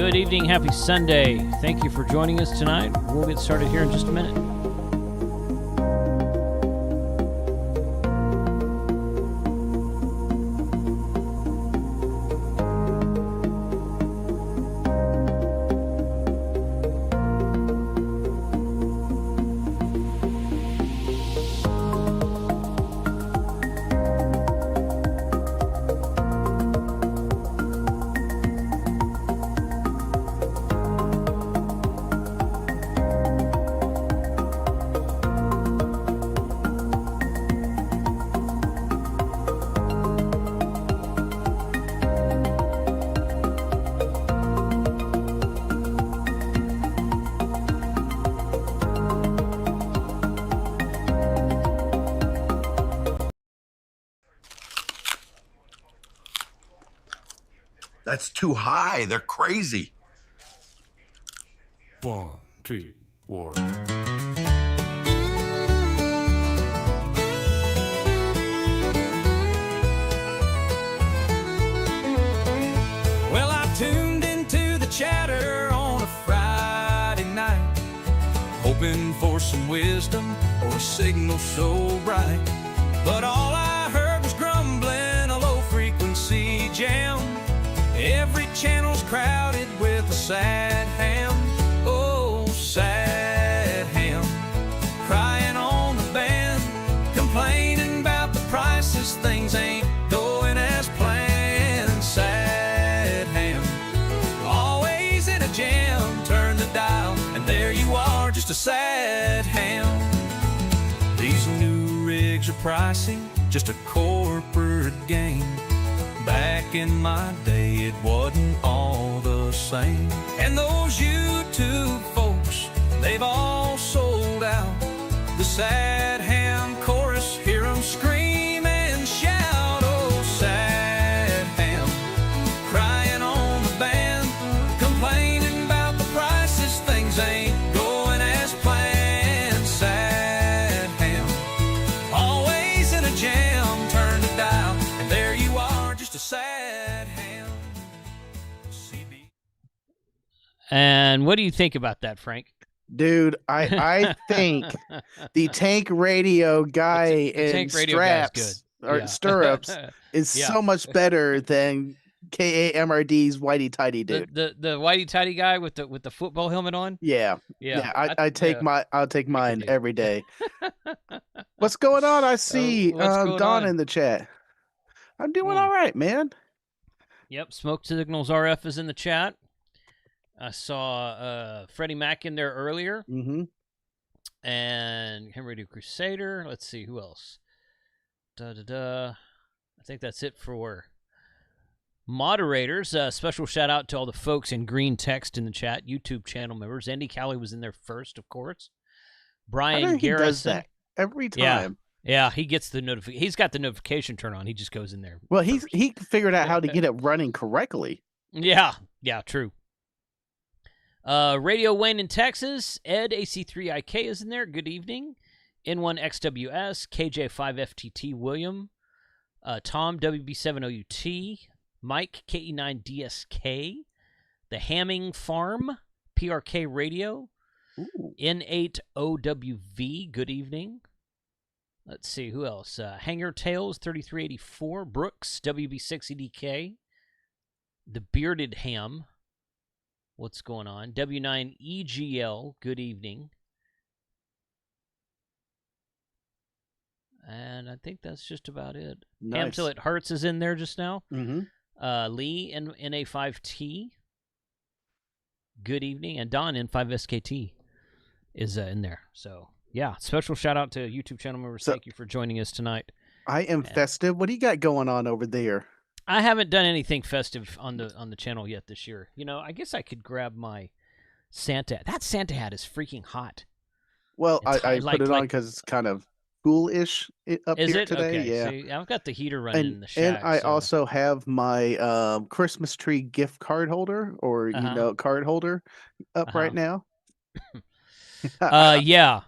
Good evening. Happy Sunday. Thank you for joining us tonight. We'll get started here in just a minute. That's too high. They're crazy. 1, 2, 1. Well, I tuned into the chatter on a Friday night, hoping for some wisdom or a signal so bright. But all I heard was grumbling, a low-frequency jam. Every channel's crowded with a sad ham. Oh, sad ham. Crying on the band, complaining about the prices. Things ain't going as planned. Sad ham. Always in a jam. Turn the dial, and there you are, just a sad ham. These new rigs are pricing, just a corporate gain. Back in my day, it wasn't all the same. And those YouTube folks, they've all sold out. The sad ham chorus, hear them scream and shout. Oh, sad ham, crying on the band, complaining about the prices. Things ain't going as planned. Sad ham, always in a jam. Turn the dial, and there you are, just a sad ham. CB. And what do you think about that, Frank? Dude, I think the tank radio guy The in tank radio guy's straps good. or Yeah. stirrups is Yeah. so much better than KAMRD's whitey tighty dude. The whitey tighty guy with the football helmet on. Yeah. I'll take Yeah. mine do. every day. What's going on? I see what's going Don on? in the chat. I'm doing Hmm. all right, man. Yep, Smoke Signals RF is in the chat. I saw Freddie Mac in there earlier, Mm-hmm. and Henry the Crusader. Let's see who else. I think that's it for moderators. Special shout out to all the folks in green text in the chat, YouTube channel members. Andy Cowley was in there first, of course. Brian He does Garrison. that every Yeah. time. Yeah, he gets the notification. He's got the notification turned on. He just goes in there. Well, first. he figured out how to get it running correctly. Yeah, true. Radio Wayne in Texas. Ed AC3IK is in there. Good evening. N1XWS, KJ5FTT William, Tom WB7OUT, Mike KE9DSK, The Hamming Farm, PRK Radio, Ooh. N8OWV. Good evening. Let's see who else. Hanger Tales 3384, Brooks WB6EDK, The Bearded Ham. What's going on? W9EGL, good evening. And I think that's just about it. Nice. Ham Till It Hurts is in there just now. Mm-hmm. Lee NA5T, good evening. And Don N5SKT is in there. So, yeah, special shout out to YouTube channel members. Thank you for joining us tonight. I am festive. What do you got going on over there? I haven't done anything festive on the channel yet this year. You know, I guess I could grab my Santa. That Santa hat is freaking hot. Well, It's I like- put it on like- because it's kind of cool-ish up Is here it? today. Okay. Yeah. See, I've got the heater running in the shack. And I so- also have my Christmas tree gift card holder, or Uh-huh. card holder up Uh-huh. right now. yeah.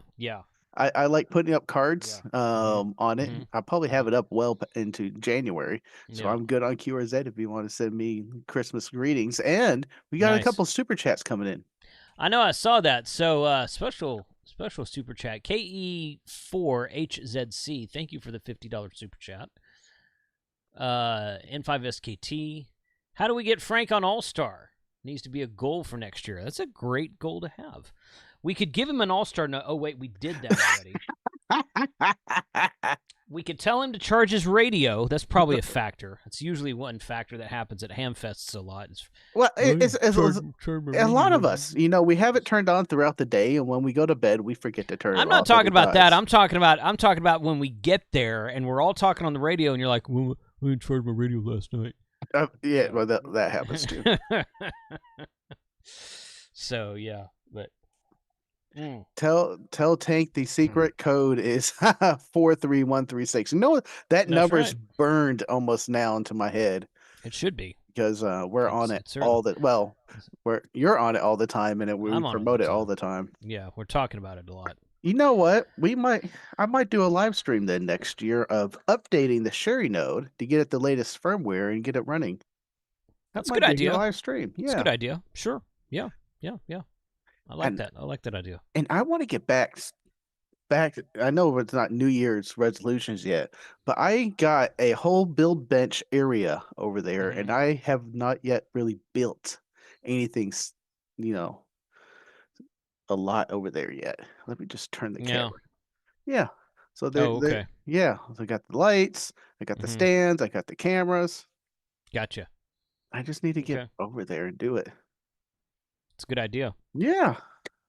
I I like putting up cards on it. Mhm. I'll probably have it up well into January. So Yeah. I'm good on QRZ if you want to send me Christmas greetings. And we got a Nice. couple super chats coming in. I know I saw that. So special super chat. KE4HZC. Thank you for the $50 super chat. N5SKT. How do we get Frank on All-Star? Needs to be a goal for next year. That's a great goal to have. We could give him an All-Star. No, oh wait, we did that already. We could tell him to charge his radio. That's probably a factor. It's usually one factor that happens at Hamfests a lot. Well, it's a lot of us, we have it turned on throughout the day, and when we go to bed, we forget to turn it off. I'm not talking about that. I'm talking about when we get there and we're all talking on the radio, and you're like, "Well, I didn't charge my radio last night." Yeah, well, that happens too. So yeah, but tell Tank the secret code is 43136. That That's number's right. burned almost now into my head. It should be because we're on it it's all the you're on it all the time, and we promote it all the time. Yeah, we're talking about it a lot. You know what? I might do a live stream then next year of updating the Sherry node to get it the latest firmware and get it running. That's a good idea. Live stream. Yeah. It's a good idea. Sure. Yeah. I like that. I like that idea. And I want to get back. I know it's not New Year's resolutions yet, but I got a whole build bench area over there, and I have not yet really built anything, a lot over there yet. Let me just turn the camera. Yeah. So okay. Yeah. So I got the lights, I got the stands, I got the cameras. Gotcha. I just need to get over there and do it. It's a good idea. Yeah.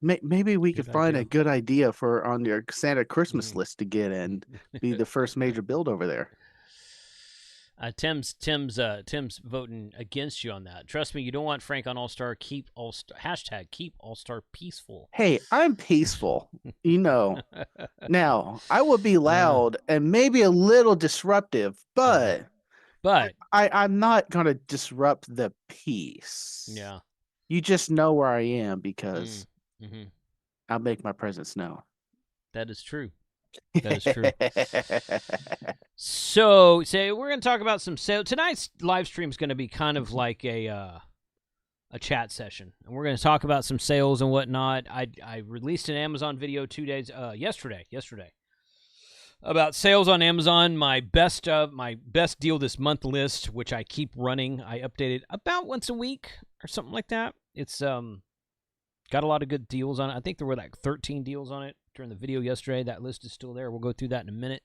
Maybe we could find a good idea for on your Santa Christmas list to get and be the first major build over there. Tim's voting against you on that. Trust me, you don't want Frank on All-Star. Keep All-Star peaceful. Hey, I'm peaceful. Now I will be loud and maybe a little disruptive, but I'm not gonna disrupt the peace. Yeah. You just know where I am because I'll make my presence known. That is true. That is true. So we're going to talk about some sales. Tonight's live stream is going to be kind of like a chat session, and we're going to talk about some sales and whatnot. I released an Amazon video yesterday about sales on Amazon. My best deal this month list, which I keep running. I update it about once a week or something like that. It's got a lot of good deals on it. I think there were like 13 deals on it during the video yesterday. That list is still there. We'll go through that in a minute.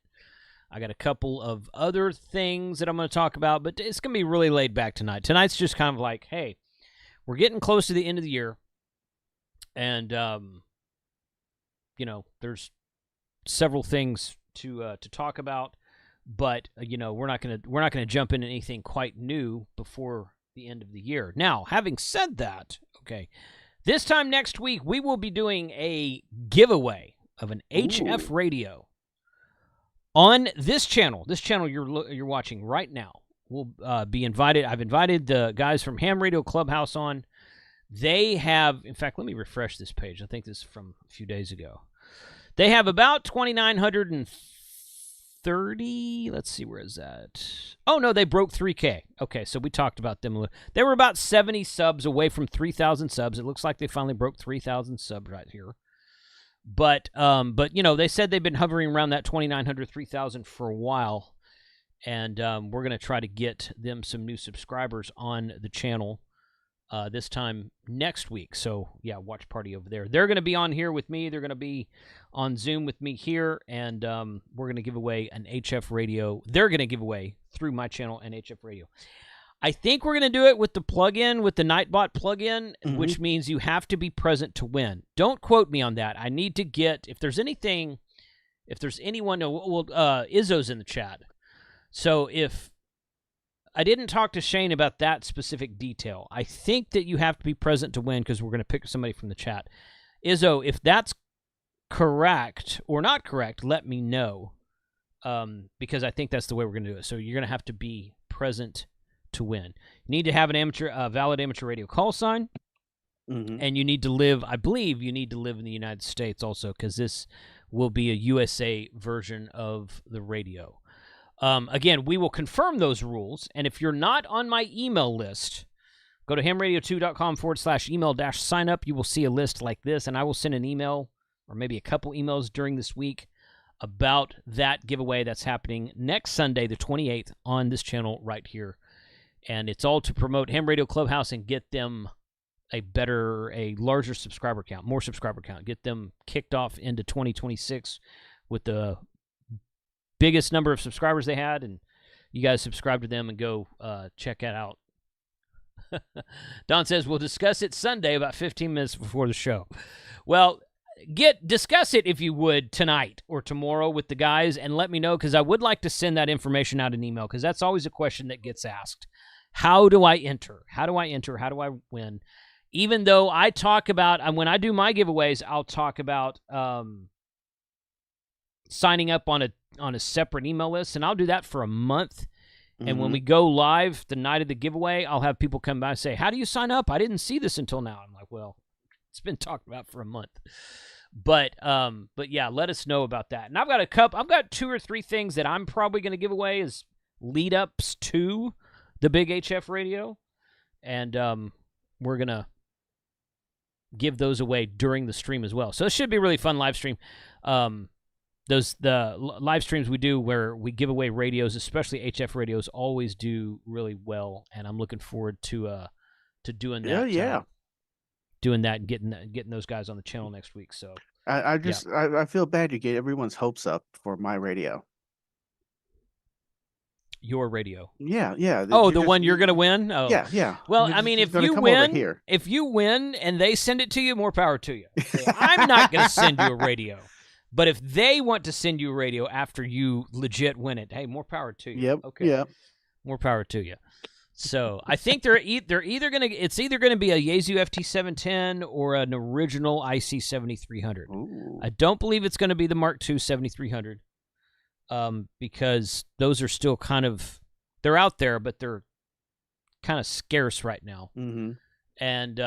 I got a couple of other things that I'm going to talk about, but it's going to be really laid back tonight. Tonight's just kind of like, hey, we're getting close to the end of the year, and there's several things to talk about, but we're not going to jump into anything quite new before the end of the year. Now, having said that, okay, this time next week we will be doing a giveaway of an HF radio on this channel. This channel you're watching right now will be invited. I've invited the guys from Ham Radio Clubhouse on. They have, in fact, let me refresh this page. I think this is from a few days ago. They have about 2,930. Let's see, where is that? Oh, no, they broke 3K. Okay, so we talked about them a little. They were about 70 subs away from 3,000 subs. It looks like they finally broke 3,000 subs right here. But they said they've been hovering around that 2,900, 3,000 for a while. And we're going to try to get them some new subscribers on the channel this time next week. So, yeah, watch party over there. They're going to be on here with me. They're going to be on Zoom with me here. And we're going to give away an HF radio. They're going to give away through my channel an HF radio. I think we're going to do it with the plug-in, with the Nightbot plug-in, which means you have to be present to win. Don't quote me on that. I need to get, if there's anyone, Izzo's in the chat. So if I didn't talk to Shane about that specific detail, I think that you have to be present to win because we're going to pick somebody from the chat. Izzo, if that's correct or not correct, let me know because I think that's the way we're going to do it. So you're going to have to be present to win. You need to have a valid amateur radio call sign, and you need to live, I believe you need to live in the United States also, because will be a USA version of the radio. Again, we will confirm those rules, and if you're not on my email list, go to hamradio2.com/email-sign up. You will see a list like this, and I will send an email or maybe a couple emails during this week about that giveaway that's happening next Sunday, the 28th, on this channel right here. And it's all to promote Ham Radio Clubhouse and get them a larger subscriber count, more subscriber count, get them kicked off into 2026 with the biggest number of subscribers they had, and you guys subscribe to them and go check it out. Don says, we'll discuss it Sunday about 15 minutes before the show. Well, discuss it, if you would, tonight or tomorrow with the guys, and let me know, because I would like to send that information out in email, because that's always a question that gets asked. How do I enter? How do I enter? How do I win? Even though I talk about, when I do my giveaways, I'll talk about signing up on a separate email list, and I'll do that for a month. And when we go live the night of the giveaway, I'll have people come by and say, how do you sign up? I didn't see this until now. I'm like, well, it's been talked about for a month. But yeah, let us know about that. And I've got 2 or 3 things that I'm probably going to give away as lead ups to the big HF radio. And we're going to give those away during the stream as well. So it should be a really fun live stream. The live streams we do where we give away radios, especially HF radios, always do really well, and I'm looking forward to doing that. Yeah. Doing that and getting those guys on the channel next week. So I feel bad you get everyone's hopes up for my radio. Your radio. Yeah. The one you're gonna win. Oh. Yeah. Well, I mean, if you win and they send it to you, more power to you. I'm not gonna send you a radio. But if they want to send you a radio after you legit win it, hey, more power to you. Yep. Okay. Yeah. More power to you. So I think they're either gonna be a Yaesu FT710 or an original IC 7300. Ooh. I don't believe it's going to be the Mark II 7300, because those are still they're out there, but they're kind of scarce right now. Mm-hmm. And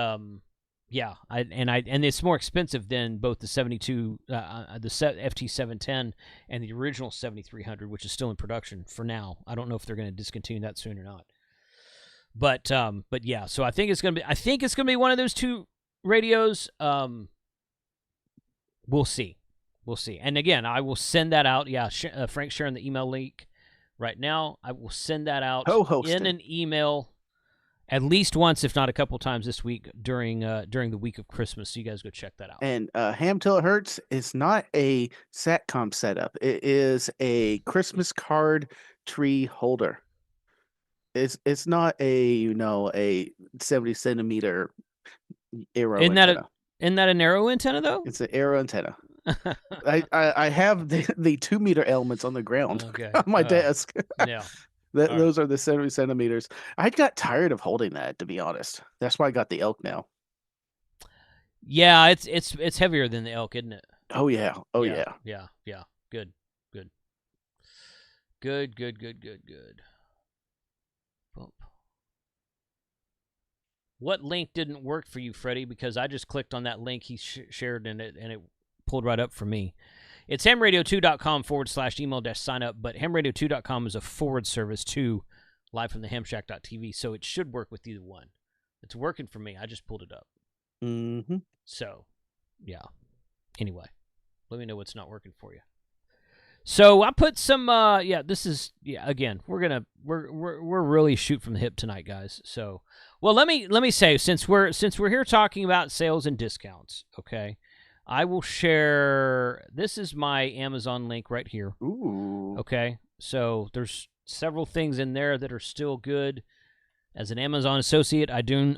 yeah, and it's more expensive than both the 72, the FT710 and the original 7300, which is still in production for now. I don't know if they're going to discontinue that soon or not. But yeah, so I think it's going to be one of those 2 radios. We'll see. And again, I will send that out. Yeah, Frank's sharing the email link right now. I will send that out in an email at least once, if not a couple times this week during the week of Christmas. So you guys go check that out. And Ham Till It Hurts is not a SATCOM setup. It is a Christmas card tree holder. It's not a 70 centimeter arrow antenna. Isn't that an arrow antenna though? It's an arrow antenna. I have the 2 meter elements on the ground on my desk. Yeah. Those are the 70 centimeters. I got tired of holding that, to be honest. That's why I got the elk now. Yeah, it's heavier than the elk, isn't it? Oh yeah. Yeah. Good. Bump. What link didn't work for you, Freddie? Because I just clicked on that link he shared and it pulled right up for me. It's hamradio2.com/email-sign up, but hamradio2.com is a forward service to livefromthehamshack.tv, so it should work with either one. It's working for me. I just pulled it up. Mm-hmm. So, yeah. Anyway, let me know what's not working for you. So I put some. Again, we're really shoot from the hip tonight, guys. So, well, let me say, since we're here talking about sales and discounts, okay. I will share. This is my Amazon link right here. Ooh. Okay. So there's several things in there that are still good. As an Amazon associate, I do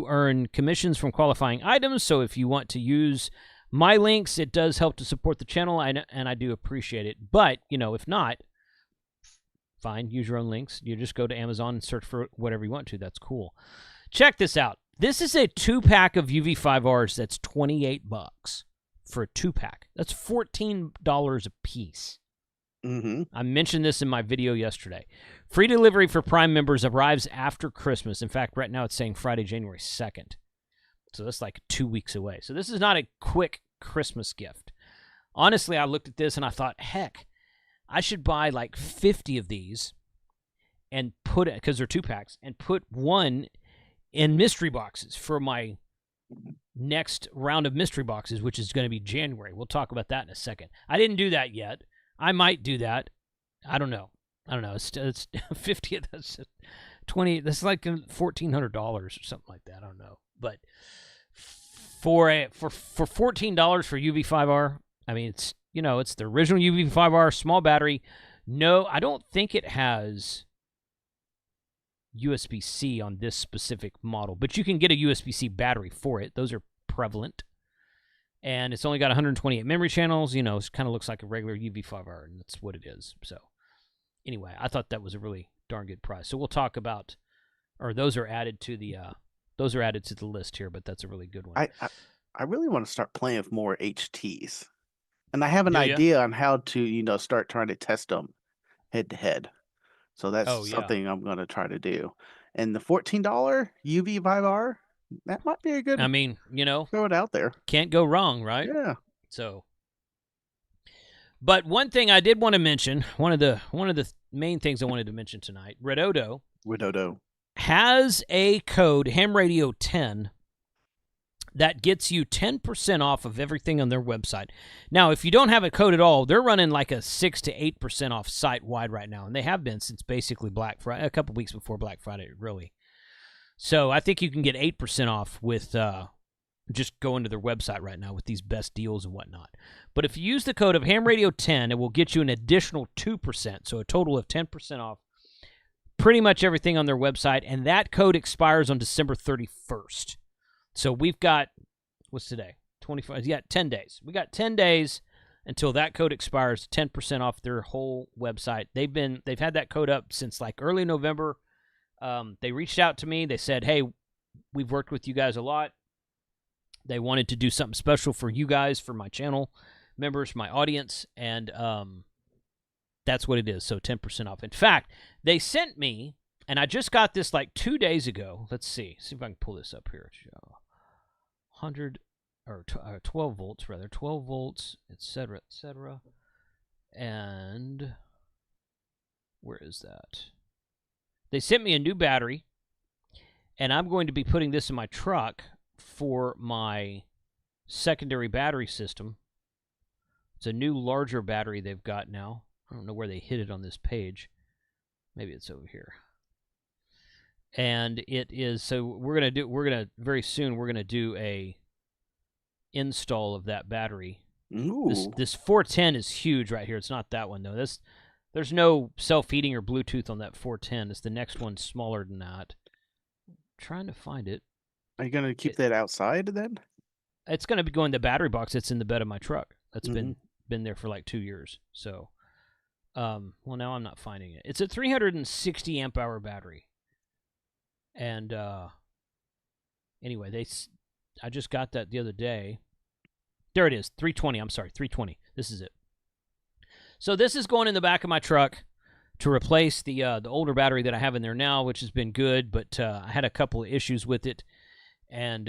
earn commissions from qualifying items. So if you want to use my links, it does help to support the channel, and I do appreciate it. But if not, fine. Use your own links. You just go to Amazon and search for whatever you want to. That's cool. Check this out. This is a 2-pack of UV5Rs that's $28 for a 2-pack. That's $14 a piece. Mm-hmm. I mentioned this in my video yesterday. Free delivery for Prime members arrives after Christmas. In fact, right now it's saying Friday, January 2nd. So that's like 2 weeks away. So this is not a quick Christmas gift. honestly, I looked at this and I thought, heck, I should buy like 50 of these and put it, because they're 2-packs, and put one in mystery boxes for my next round of mystery boxes, which is going to be January. We'll talk about that in a second. I didn't do that yet. I might do that. I don't know. It's 50 of those, 20. That's like $1,400 or something like that. I don't know. But for $14 for UV5R, I mean, it's it's the original UV5R small battery. No, I don't think it has USB-C on this specific model, but you can get a USB-C battery for it. Those are prevalent. And it's only got 128 memory channels. It kind of looks like a regular UV5R, and that's what it is. So anyway, I thought that was a really darn good price. So we'll talk about, or those are added to the list here, but that's a really good one. I really want to start playing with more HTs. And I have an Do ya? idea on how to, start trying to test them head to head. So that's something I'm going to try to do. And the $14 UV5R, that might be a good. I mean, throw it out there. Can't go wrong, right? Yeah. So, but one thing I did want to mention, one of the main things I wanted to mention tonight, Redodo has a code, HamRadio10, that gets you 10% off of everything on their website. Now, if you don't have a code at all, they're running like a 6 to 8% off site-wide right now, and they have been since basically Black Friday, a couple weeks before Black Friday, really. So I think you can get 8% off with just going to their website right now with these best deals and whatnot. But if you use the code of HamRadio10, it will get you an additional 2%, so a total of 10% off pretty much everything on their website, and that code expires on December 31st. So we've got, what's today? 25. Yeah, 10 days. We got 10 days until that code expires, 10% off their whole website. They've had that code up since like early November. They reached out to me. They said, hey, we've worked with you guys a lot. They wanted to do something special for you guys, for my channel members, my audience, and that's what it is. So 10% off. In fact, they sent me, and I just got this like 2 days ago. Let's see if I can pull this up here. 100 or 12 volts rather, 12 volts, etc., etc. And where is that? They sent me a new battery, and I'm going to be putting this in my truck for my secondary battery system. It's a new, larger battery they've got now. I don't know where they hid it on this page. Maybe it's over here. And it is, so very soon we're gonna do a install of that battery. Ooh. This 410 is huge right here. It's not that one though. There's no self-heating or Bluetooth on that 410. It's the next one smaller than that. I'm trying to find it. Are you gonna keep that outside then? It's gonna be going in the battery box that's in the bed of my truck. That's been there for like 2 years. So, well, now I'm not finding it. It's a 360 amp hour battery. And anyway, I just got that the other day. There it is, 320. I'm sorry, 320. This is it. So this is going in the back of my truck to replace the older battery that I have in there now, which has been good, but I had a couple of issues with it, and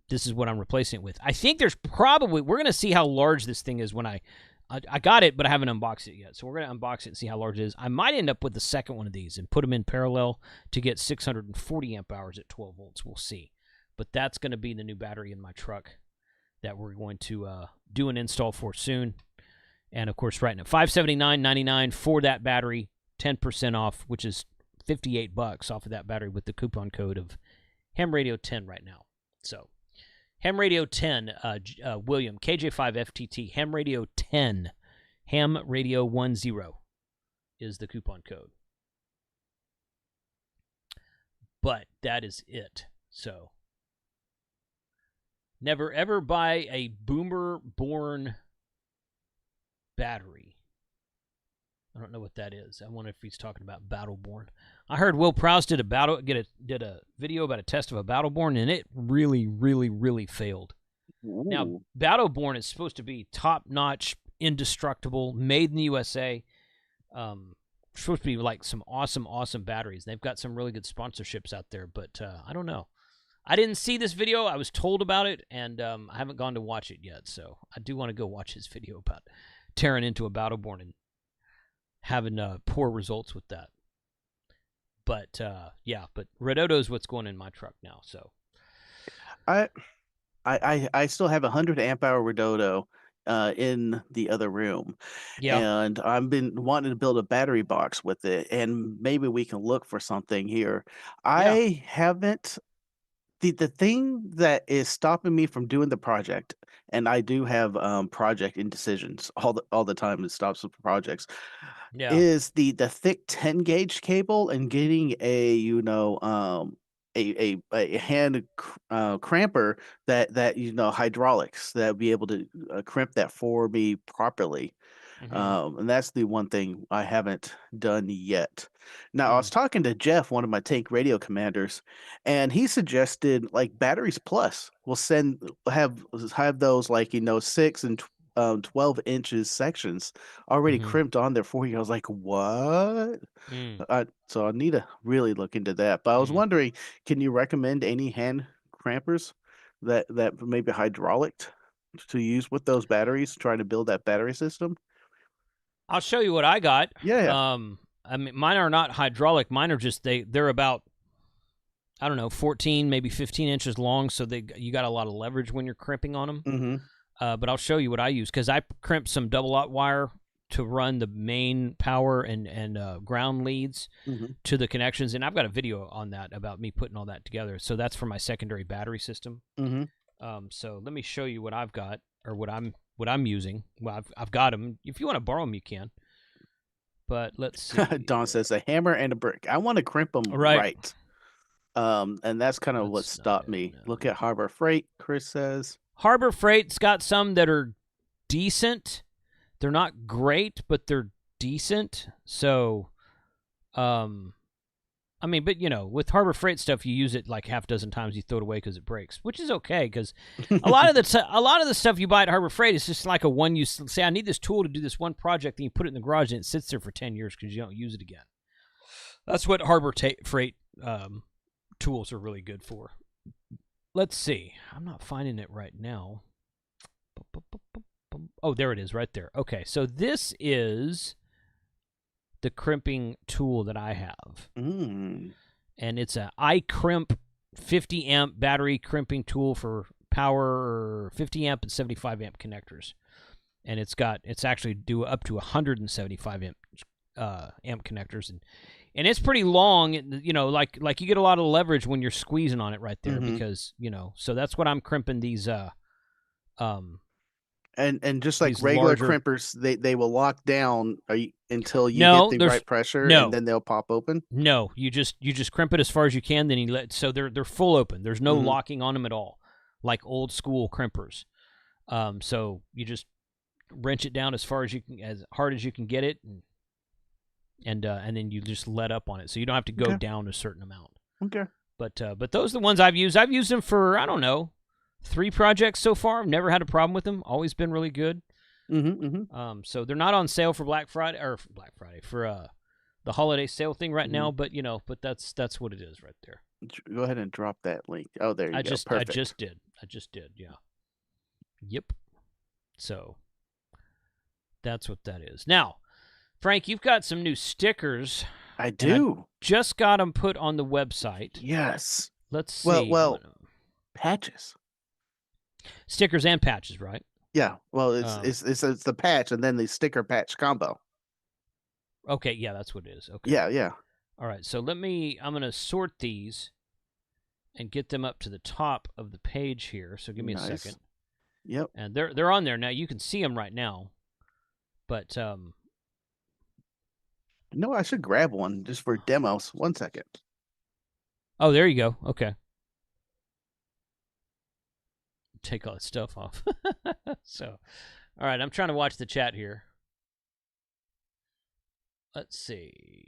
this is what I'm replacing it with. I think there's probably, we're going to see how large this thing is when I got it, but I haven't unboxed it yet. So we're going to unbox it and see how large it is. I might end up with the second one of these and put them in parallel to get 640 amp hours at 12 volts. We'll see. But that's going to be the new battery in my truck that we're going to do an install for soon. And, of course, right now, $579.99 for that battery, 10% off, which is $58 off of that battery with the coupon code of HamRadio10 right now. So, HamRadio10, William, KJ5FTT, HamRadio10, HamRadio10 is the coupon code. But that is it. So, never ever buy a Boomer-born battery. I don't know what that is. I wonder if he's talking about Battleborn. I heard Will Prowse did a video about a test of a Battleborn, and it really, really, really failed. Ooh. Now, Battleborn is supposed to be top-notch, indestructible, made in the USA. Supposed to be like some awesome, awesome batteries. They've got some really good sponsorships out there, but I don't know. I didn't see this video. I was told about it, and I haven't gone to watch it yet. So I do want to go watch his video about tearing into a Battleborn and having poor results with that. But yeah, but Redoto's what's going in my truck now. So I I still have a 100 amp hour Redoto in the other room, yeah, and I've been wanting to build a battery box with it, and maybe we can look for something here. yeah. I haven't the thing that is stopping me from doing the project, and I do have project indecisions all the time. It stops with projects. Yeah. Is the thick 10 gauge cable and getting a a hand cramper that hydraulics that would be able to crimp that for me properly. Mm-hmm. And that's the one thing I haven't done yet. Now, I Mm. was talking to Jeff, one of my tank radio commanders, and he suggested like Batteries Plus will have those like 12 inches sections already Mm-hmm. crimped on there for you. I was like, what? Mm. So I need to really look into that. But I was Mm. wondering, can you recommend any hand crampers that maybe hydraulic to use with those batteries, trying to build that battery system? I'll show you what I got. Yeah. I mean, mine are not hydraulic. Mine are just they're about, I don't know, 14, maybe 15 inches long. So you got a lot of leverage when you're crimping on them. Mm-hmm. But I'll show you what I use because I crimped some double aught wire to run the main power and ground leads Mm-hmm. to the connections, and I've got a video on that about me putting all that together. So that's for my secondary battery system. Mm-hmm. So let me show you what I've got or what I'm using. Well, I've got them. If you want to borrow them, you can. But let's see. Don says a hammer and a brick. I want to crimp them Right. right. And that's kind of what That's not stopped it, me. no. Look at Harbor Freight, Chris says. Harbor Freight's got some that are decent. They're not great, but they're decent. So, I mean, but with Harbor Freight stuff, you use it like half a dozen times, you throw it away because it breaks, which is okay. Because a lot of the stuff you buy at Harbor Freight is just like a one use. Say, I need this tool to do this one project, and you put it in the garage, and it sits there for 10 years because you don't use it again. That's what Harbor Freight tools are really good for. Let's see. I'm not finding it right now. Oh, there it is, right there. Okay, so this is the crimping tool that I have. Mm. And it's a iCrimp 50 amp battery crimping tool for power 50 amp and 75 amp connectors. And it's actually do up to 175 amp connectors, and it's pretty long. Like you get a lot of leverage when you're squeezing on it right there, Mm-hmm. because so that's what I'm crimping these And just like these regular larger. crimpers, they will lock down until you No, hit the right pressure, no. and then they'll pop open. No, you just crimp it as far as you can, then so they're full open. There's no Mhm. locking on them at all, like old school crimpers. So you just wrench it down as far as you can, as hard as you can get it, and then you just let up on it, so you don't have to go Okay. down a certain amount. Okay. But those are the ones I've used. I've used them for, I don't know, 3 projects so far. I've never had a problem with them. Always been really good. Mm-hmm. Mm-hmm. So they're not on sale for Black Friday for the holiday sale thing right now. But but that's what it is right there. Go ahead and drop that link. Oh, there you go. Perfect. I just did. Yeah. Yep. So that's what that is. Now, Frank, you've got some new stickers. I do. Just got them put on the website. Yes. Let's see. Well, patches. Stickers and patches, right? Yeah. Well, it's the patch and then the sticker patch combo. Okay, yeah, that's what it is. Okay. Yeah, yeah. All right, so I'm going to sort these and get them up to the top of the page here. So give me a second. Yep. And they're on there now. You can see them right now. But no, I should grab one just for demos. 1 second. Oh, there you go. Okay. Take all that stuff off. So, all right, I'm trying to watch the chat here. Let's see.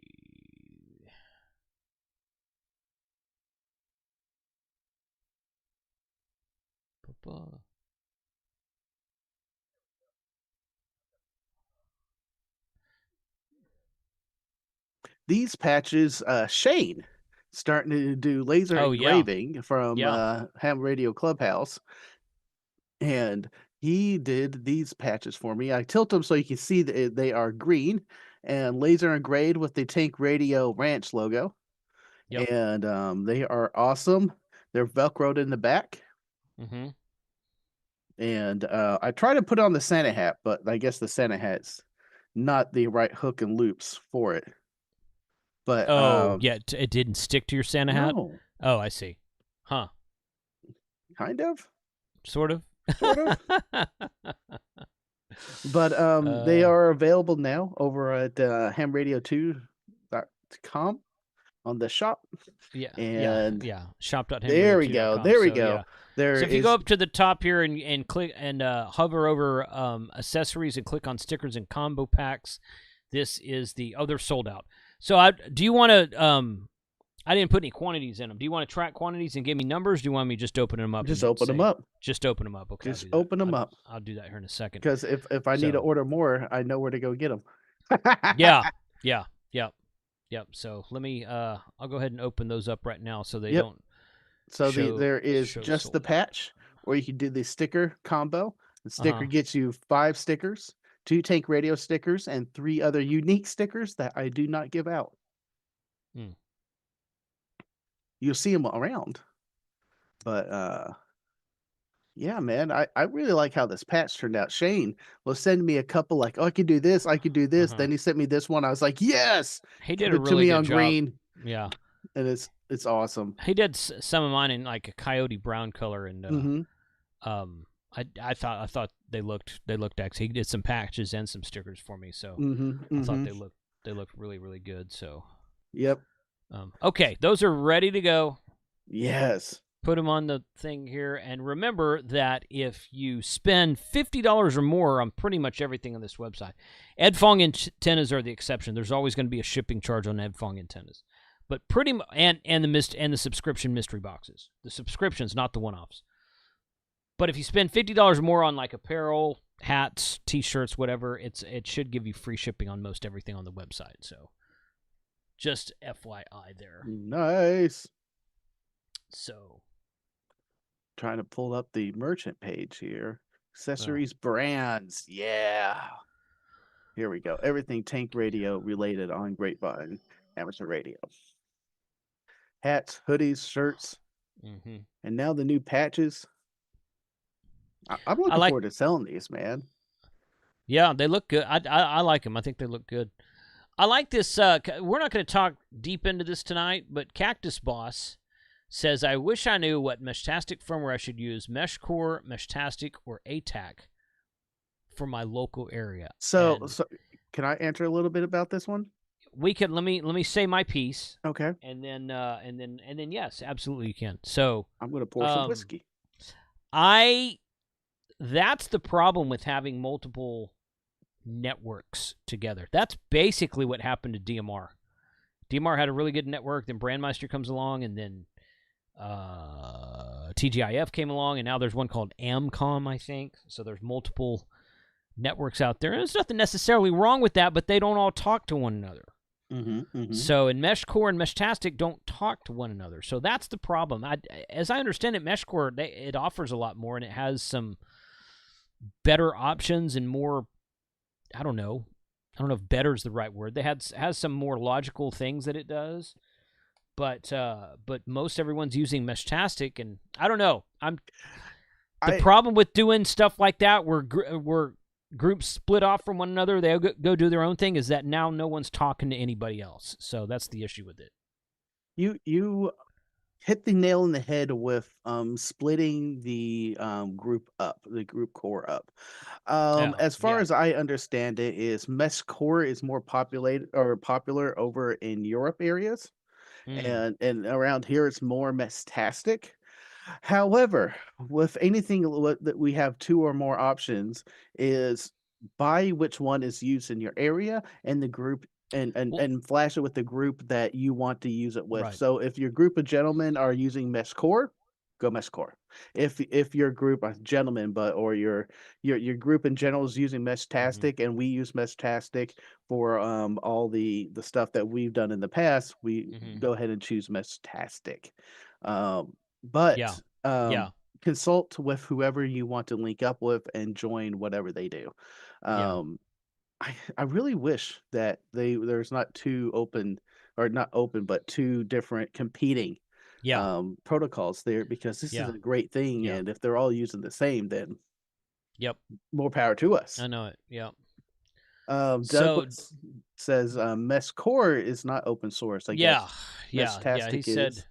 These patches, Shane starting to do laser Oh, yeah. engraving from Yeah. Ham Radio Clubhouse, and he did these patches for me. I tilt them so you can see that they are green and laser engraved with the Tank Radio Ranch logo, Yep. and they are awesome. They're velcroed in the back, Mm-hmm. and I try to put on the Santa hat, but I guess the Santa hat's not the right hook and loops for it. But Oh, yeah. It didn't stick to your Santa hat? no, Oh, I see. Huh. kind of, Sort of. sort of. But they are available now over at hamradio2.com on the shop. Yeah, And yeah. Shop.hamradio2.com. there we go. There we go. Yeah. There So if you is go up to the top here and click and hover over accessories and click on stickers and combo packs, this is the they're sold out. So do you want to I didn't put any quantities in them. Do you want to track quantities and give me numbers? Do you want me just open them up? just open them up. Just open them up. Okay. Just open them up. I'll do that here in a second. Because if I need to order more, I know where to go get them. Yeah. Yep. So let me I'll go ahead and open those up right now so they don't. So there is just the patch, or you can do the sticker combo. The sticker gets you 5 stickers, 2 Tank Radio stickers, and 3 other unique stickers that I do not give out. You'll see them around. But yeah, man, I really like how this patch turned out. Shane was sending me a couple like, oh, I could do this, I could do this. Then he sent me this one. I was like, yes. He did Give a it really to me good on job. green. Yeah. And it's awesome. He did some of mine in like a coyote brown color, and I thought they looked excellent. He did some patches and some stickers for me, so I thought they looked really, really good. So yep. Okay, those are ready to go. Yes. Put them on the thing here, and remember that if you spend $50 or more on pretty much everything on this website, Ed Fong antennas are the exception. There's always going to be a shipping charge on Ed Fong antennas. But pretty much, and the subscription mystery boxes. The subscriptions, not the one-offs. But if you spend $50 or more on like apparel, hats, T-shirts, whatever, it should give you free shipping on most everything on the website. So, just FYI there. Nice. So, trying to pull up the merchant page here. Accessories, brands, yeah. Here we go. Everything Tank Radio related on Grapevine, amateur radio. Hats, hoodies, shirts, and now the new patches. I'm looking forward to selling these, man. Yeah, they look good. I like them. I think they look good. I like this. We're not going to talk deep into this tonight, but Cactus Boss says, I wish I knew what Meshtastic firmware I should use, Meshcore, Meshtastic, or ATAC for my local area. So can I answer a little bit about this one? We can let me say my piece. Okay. And then yes, absolutely you can. So I'm going to pour some whiskey. That's the problem with having multiple networks together. That's basically what happened to DMR. DMR had a really good network, then Brandmeister comes along, and then TGIF came along, and now there's one called Amcom, I think. So there's multiple networks out there. And there's nothing necessarily wrong with that, but they don't all talk to one another. So in Meshcore and Meshtastic don't talk to one another. So that's the problem. As I understand it, Meshcore, it offers a lot more, and it has some better options and more, I don't know if better is the right word. They has some more logical things that it does. But most everyone's using Meshtastic, and I don't know. The problem with doing stuff like that, where groups split off from one another, they go do their own thing, is that now no one's talking to anybody else. So that's the issue with it. You hit the nail in the head with splitting the group up, the group core up. As far as I understand it, is Mesh Core is more popular over in Europe areas, and around here it's more Meshtastic. However, with anything that we have 2 or more options, is buy which one is used in your area and the group, and flash it with the group that you want to use it with. Right. So if your group of gentlemen are using Mesh Core, go Meshcore. If your group, a gentleman, or your group in general is using Meshtastic, and we use Meshtastic for all the stuff that we've done in the past, we go ahead and choose Meshtastic. Yeah. But Yeah. consult with whoever you want to link up with and join whatever they do. Yeah. I really wish that there's not two open, or not open, but two different competing Yeah. protocols there, because this is Yeah. a great thing, Yeah. and if they're all using the same, then Yep. more power to us. I know it. Yeah. So Douglas says Mesh Core is not open source. I yeah. guess Yeah. Yeah. Meshtastic is.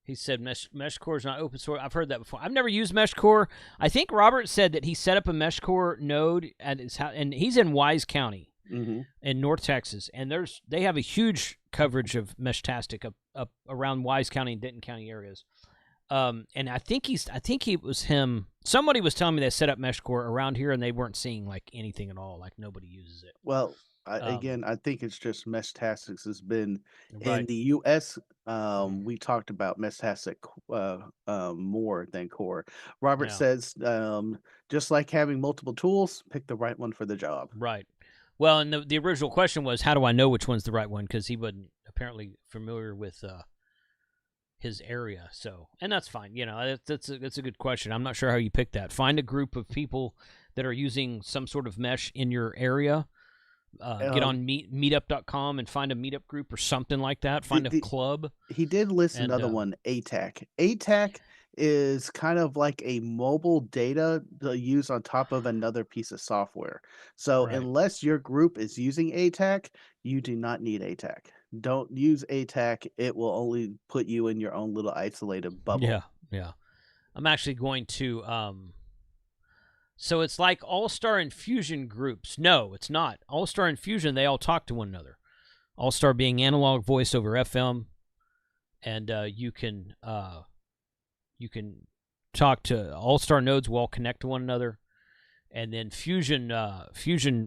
He said Meshcore is not open source. I've heard that before. I've never used Meshcore. I think Robert said that he set up a Meshcore node at his house, and he's in Wise County in North Texas, and they have a huge coverage of Meshtastic up around Wise County and Denton County areas. And I think it was him. Somebody was telling me they set up Meshcore around here, and they weren't seeing like anything at all. Like nobody uses it. Well, again, I think it's just Meshtastic has been Right. in the U.S. We talked about Meshtastic more than Core. Robert says, just like having multiple tools, pick the right one for the job. Right. Well, and the original question was, how do I know which one's the right one? Because he wasn't apparently familiar with his area. So, and that's fine. You know, that's a good question. I'm not sure how you pick that. Find a group of people that are using some sort of mesh in your area. Get on meetup.com and find a meetup group or something like that. Find a club. He did list another one, ATAC. ATAC is kind of like a mobile data to use on top of another piece of software. So unless your group is using ATAC, you do not need ATAC. Don't use ATAC. It will only put you in your own little isolated bubble. Yeah, yeah. I'm actually going to so it's like All-Star and Fusion groups. No, it's not. All-Star and Fusion, they all talk to one another. All-Star being analog voice over FM, and you can talk to All-Star nodes will all connect to one another, and then Fusion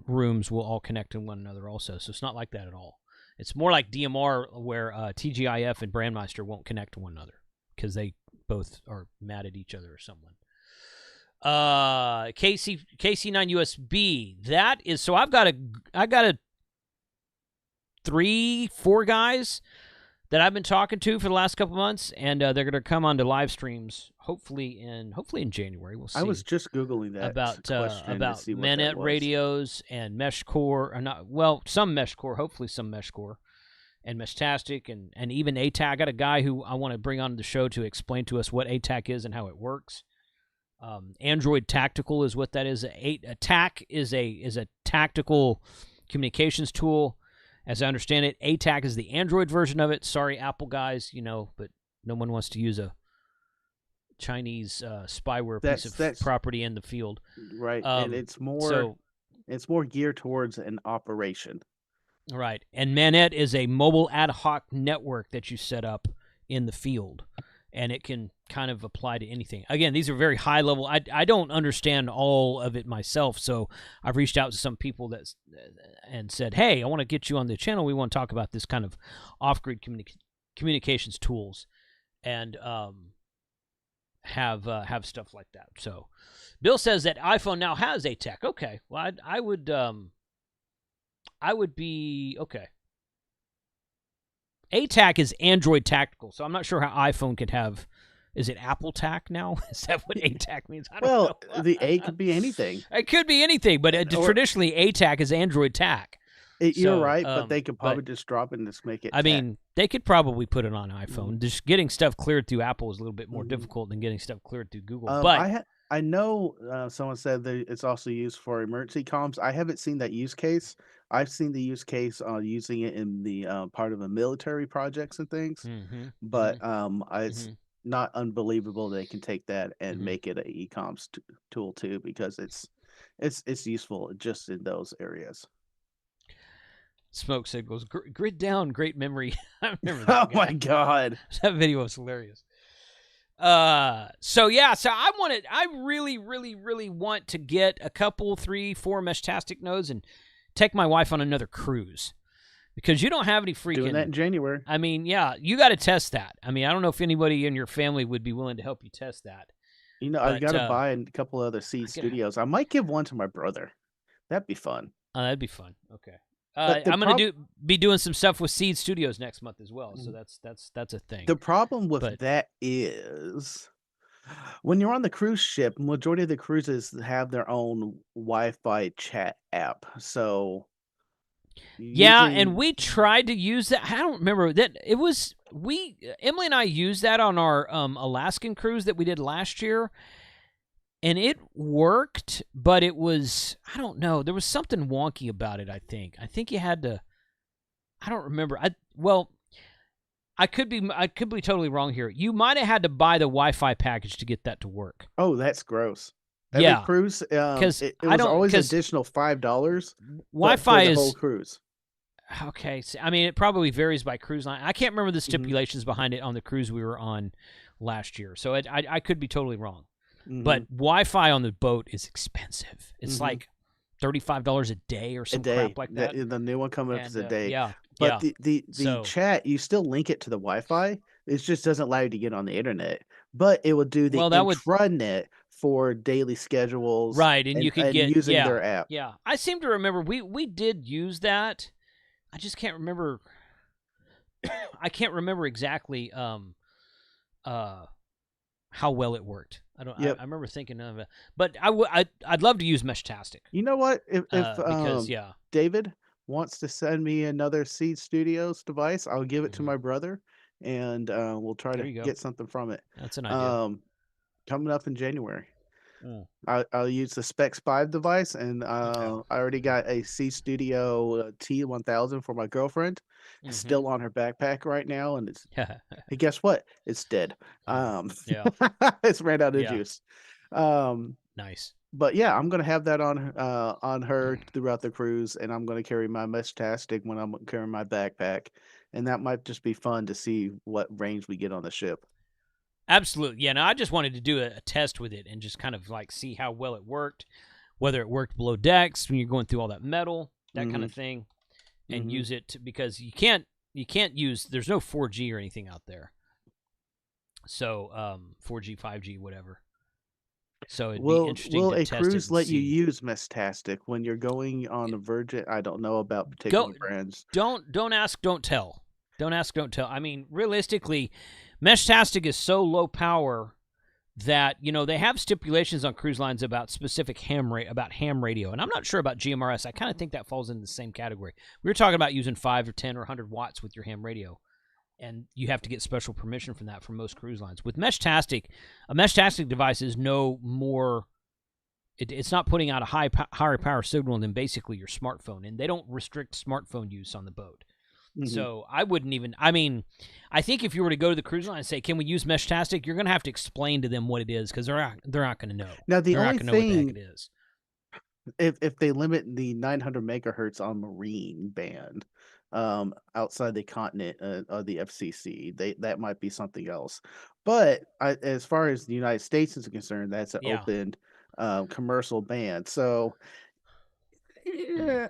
rooms will all connect to one another also. So it's not like that at all. It's more like DMR, where TGIF and Brandmeister won't connect to one another because they both are mad at each other or someone. KC9 USB. That is, so I got a 3-4 guys that I've been talking to for the last couple months, and they're going to come onto live streams hopefully in January. We'll see. I was just googling that about Manet radios and Meshcore, or not. Well, some Meshcore, hopefully some Meshcore, and Meshtastic, and even ATAC. I got a guy who I want to bring on the show to explain to us what ATAC is and how it works. Android Tactical is what that is. ATAC is a tactical communications tool. As I understand it, ATAC is the Android version of it. Sorry, Apple guys, but no one wants to use a Chinese spyware piece of property in the field. Right, and it's more geared towards an operation. Right, and Manet is a mobile ad hoc network that you set up in the field, and it can kind of apply to anything. Again, these are very high level. I don't understand all of it myself, so I've reached out to some people and said, hey, I want to get you on the channel. We want to talk about this kind of off-grid communications tools, and have stuff like that. So Bill says that iPhone now has ATAC. Okay, well, I would be okay. ATAC is Android Tactical, so I'm not sure how iPhone could have. Is it Apple TAC now? Is that what ATAC means? I don't know. The A could be anything. It could be anything, but traditionally ATAC is Android TAC. You're right, but they could probably just drop it and just make it. I mean, they could probably put it on iPhone. Just getting stuff cleared through Apple is a little bit more difficult than getting stuff cleared through Google. But I know someone said that it's also used for emergency comms. I haven't seen that use case. I've seen the use case using it in the part of the military projects and things. But it's not unbelievable they can take that and make it an e-comms tool too, because it's useful just in those areas. Smoke signals, grid down, great memory. I remember that. Oh my god, that video was hilarious. So I really, really, really want to get a couple, 3-4 Meshtastic nodes and take my wife on another cruise, because you don't have any freaking. Doing that in January. I mean, yeah, you got to test that. I mean, I don't know if anybody in your family would be willing to help you test that. You know, I've But, got to buy a couple other Seed Studios. I might give one to my brother. That'd be fun. That'd be fun. Okay. But the I'm gonna be doing some stuff with Seed Studios next month as well. So that's a thing. The problem with that is when you're on the cruise ship, majority of the cruises have their own Wi-Fi chat app. So yeah, and we tried to use that. I don't remember that it was Emily and I used that on our Alaskan cruise that we did last year. And it worked, but it was, I don't know, there was something wonky about it, I think. I think you had to, I don't remember. I could be totally wrong here. You might have had to buy the Wi-Fi package to get that to work. Oh, that's gross. Every cruise, because it was always additional $5. Wi-Fi for the is whole cruise. Okay, so, I mean, it probably varies by cruise line. I can't remember the stipulations behind it on the cruise we were on last year, so I could be totally wrong. But Wi-Fi on the boat is expensive. It's like $35 a day or some crap like that. The new one coming up is a day. Yeah. But the chat, you still link it to the Wi-Fi. It just doesn't allow you to get on the internet. But it will do the intranet for daily schedules. Right, and you could get using their app. Yeah. I seem to remember we did use that. I just can't remember. I can't remember exactly how well it worked. I don't. I remember thinking of it, but I'd love to use Meshtastic. You know what? If because David wants to send me another Seed Studios device, I'll give it to my brother, and we'll try to get something from it. That's an idea. Coming up in January. I'll use the Specs 5 device, and I already got a C Studio T1000 for my girlfriend. It's still on her backpack right now, and it's hey, guess what? It's dead. It's ran out of juice. Nice. But yeah, I'm gonna have that on her throughout the cruise, and I'm gonna carry my Meshtastic when I'm carrying my backpack, and that might just be fun to see what range we get on the ship. Absolutely. Yeah, no, I just wanted to do a test with it and just kind of like see how well it worked, whether it worked below decks when you're going through all that metal, that kind of thing, and use it because you can't use, there's no 4G or anything out there. So 4G, 5G, whatever. So it'd be interesting to test it. Will a cruise let you use Meshtastic when you're going on a Virgin? I don't know about particular brands. Don't ask, don't tell. Don't ask, don't tell. I mean, realistically, Meshtastic is so low power that, you know, they have stipulations on cruise lines about specific ham radio. And I'm not sure about GMRS. I kind of think that falls into the same category. We were talking about using 5 or 10 or 100 watts with your ham radio. And you have to get special permission from that from most cruise lines. With Meshtastic, a Meshtastic device is no more... It's not putting out a higher power signal than basically your smartphone. And they don't restrict smartphone use on the boat. So I wouldn't even, I mean, I think if you were to go to the cruise line and say, can we use Meshtastic, you're going to have to explain to them what it is because they're not going to know. Now, the only thing, know what the heck it is. If they limit the 900 megahertz on marine band outside the continent of the FCC, that might be something else. But as far as the United States is concerned, that's an open commercial band. So... Yeah,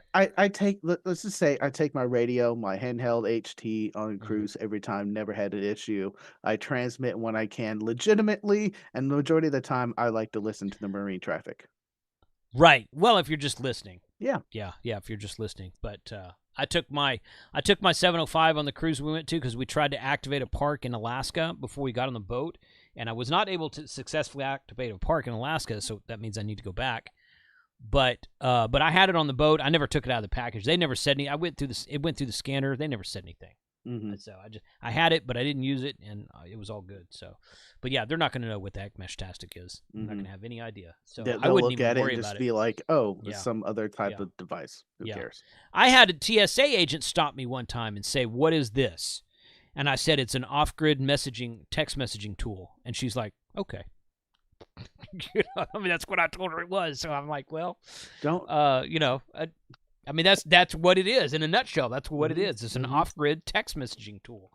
let's just say I take my radio, my handheld HT on cruise every time, never had an issue. I transmit when I can legitimately, and the majority of the time I like to listen to the marine traffic. Right. Well, if you're just listening. Yeah, if you're just listening. But I took my 705 on the cruise we went to because we tried to activate a park in Alaska before we got on the boat, and I was not able to successfully activate a park in Alaska, so that means I need to go back. But I had it on the boat. I never took it out of the package. They never said anything. It went through the scanner. They never said anything. So I had it, but I didn't use it, and it was all good. So, but yeah, they're not going to know what the heck Meshtastic is. They're not going to have any idea. So I wouldn't even worry about it. And just be like, oh, some other type of device. Who cares? I had a TSA agent stop me one time and say, "What is this?" And I said, "It's an off-grid text messaging tool." And she's like, "Okay." I mean, that's what I told her it was. So I'm like, well, don't, I mean, that's what it is in a nutshell. That's what it is. It's an off-grid text messaging tool.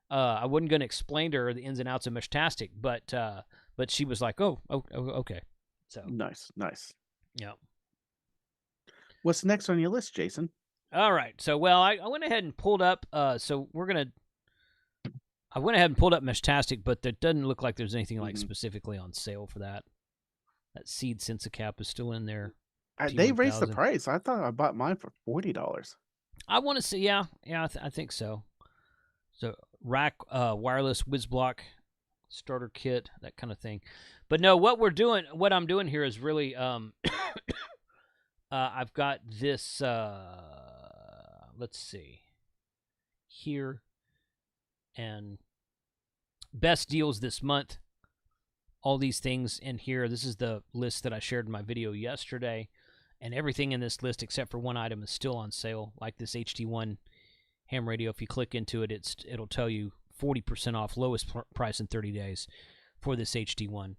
I wasn't going to explain to her the ins and outs of Meshtastic, but she was like, oh, okay. So nice. Yeah. What's next on your list, Jason? All right. So, well, I went ahead and pulled up. I went ahead and pulled up Meshtastic, but it doesn't look like there's anything like specifically on sale for that. That Seed Sensicap is still in there. They raised the T1000. price. I thought I bought mine for $40. I want to see. Yeah. I think so. So rack, wireless WizBlock starter kit, that kind of thing. But no, what I'm doing here is really, I've got this. Let's see here, and best deals this month. All these things in here. This is the list that I shared in my video yesterday. And everything in this list except for one item is still on sale, like this HD1 ham radio. If you click into it, it'll tell you 40% off, lowest price in 30 days for this HD1.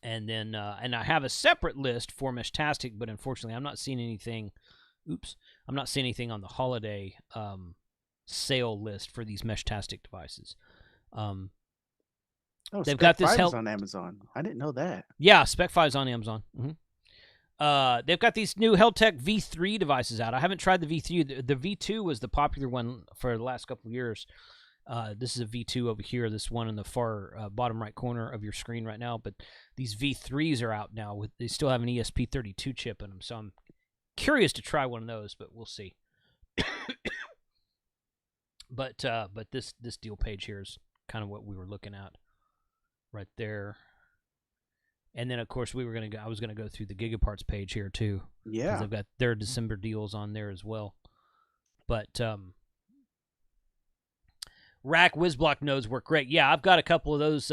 And then and I have a separate list for Meshtastic, but unfortunately I'm not seeing anything. I'm not seeing anything on the holiday sale list for these Meshtastic devices. They've got this on Amazon. I didn't know that. Yeah, Spec 5's on Amazon. They've got these new Heltec V3 devices out. I haven't tried the V3. The V2 was the popular one for the last couple of years. This is a V2 over here, this one in the far bottom right corner of your screen right now. But these V3s are out now. They still have an ESP32 chip in them, so I'm curious to try one of those, but we'll see. But this deal page here is kind of what we were looking at right there. And then, of course, I was gonna go through the Gigaparts page here too. Yeah, because they've got their December deals on there as well. But rack WizBlock nodes work great. Yeah, I've got a couple of those,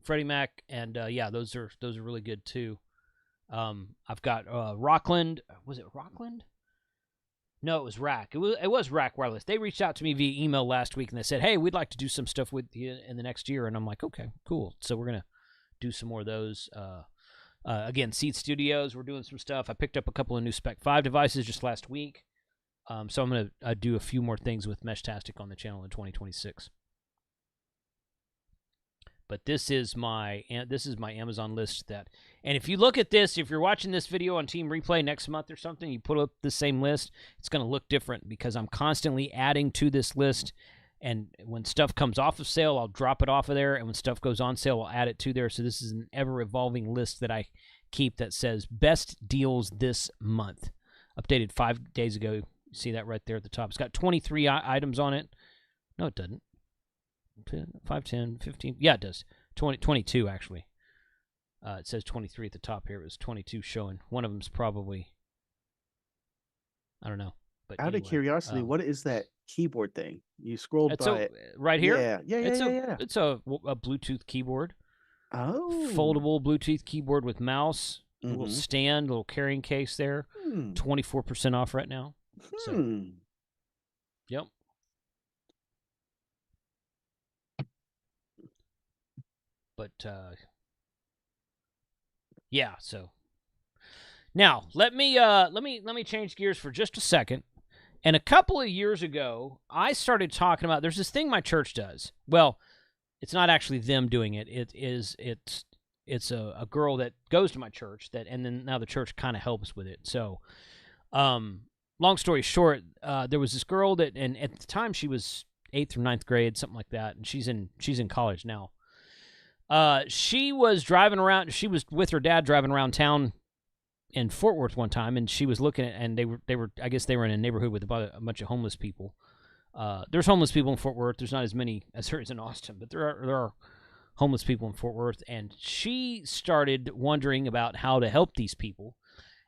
Freddie Mac, and yeah, those are really good too. I've got Rockland. Was it Rockland? No, it was Rack. It was Rack Wireless. They reached out to me via email last week and they said, "Hey, we'd like to do some stuff with you in the next year." And I'm like, "Okay, cool." So we're gonna do some more of those. Again, Seed Studios, we're doing some stuff. I picked up a couple of new Spec 5 devices just last week. So I'm going to do a few more things with Meshtastic on the channel in 2026. But this is my Amazon list and if you look at this, if you're watching this video on Team Replay next month or something, you put up the same list, it's going to look different because I'm constantly adding to this list. And when stuff comes off of sale, I'll drop it off of there. And when stuff goes on sale, I'll add it to there. So this is an ever-evolving list that I keep that says best deals this month. Updated 5 days ago. You see that right there at the top. It's got 23 items on it. No, it doesn't. 5, 10, 15. Yeah, it does. 22, actually. It says 23 at the top here. It was 22 showing. One of them's probably, I don't know. But out of curiosity, what is that keyboard thing? You scrolled by it. Right here? Yeah. It's a Bluetooth keyboard. Oh. Foldable Bluetooth keyboard with mouse, little stand, little carrying case there. 24% off right now. So, yep. But, yeah, so. Now, let me change gears for just a second. And a couple of years ago, I started talking about, there's this thing my church does. Well, it's not actually them doing it. It's a girl that goes to my church and then now the church kind of helps with it. So, long story short, there was this girl that, and at the time she was 8th or 9th grade, something like that, and she's in college now. She was driving around. She was with her dad driving around town in Fort Worth one time, and she was looking at, and they were I guess they were in a neighborhood with a bunch of homeless people. There's homeless people in Fort Worth. There's not as many as there is in Austin, but there are homeless people in Fort Worth, and she started wondering about how to help these people.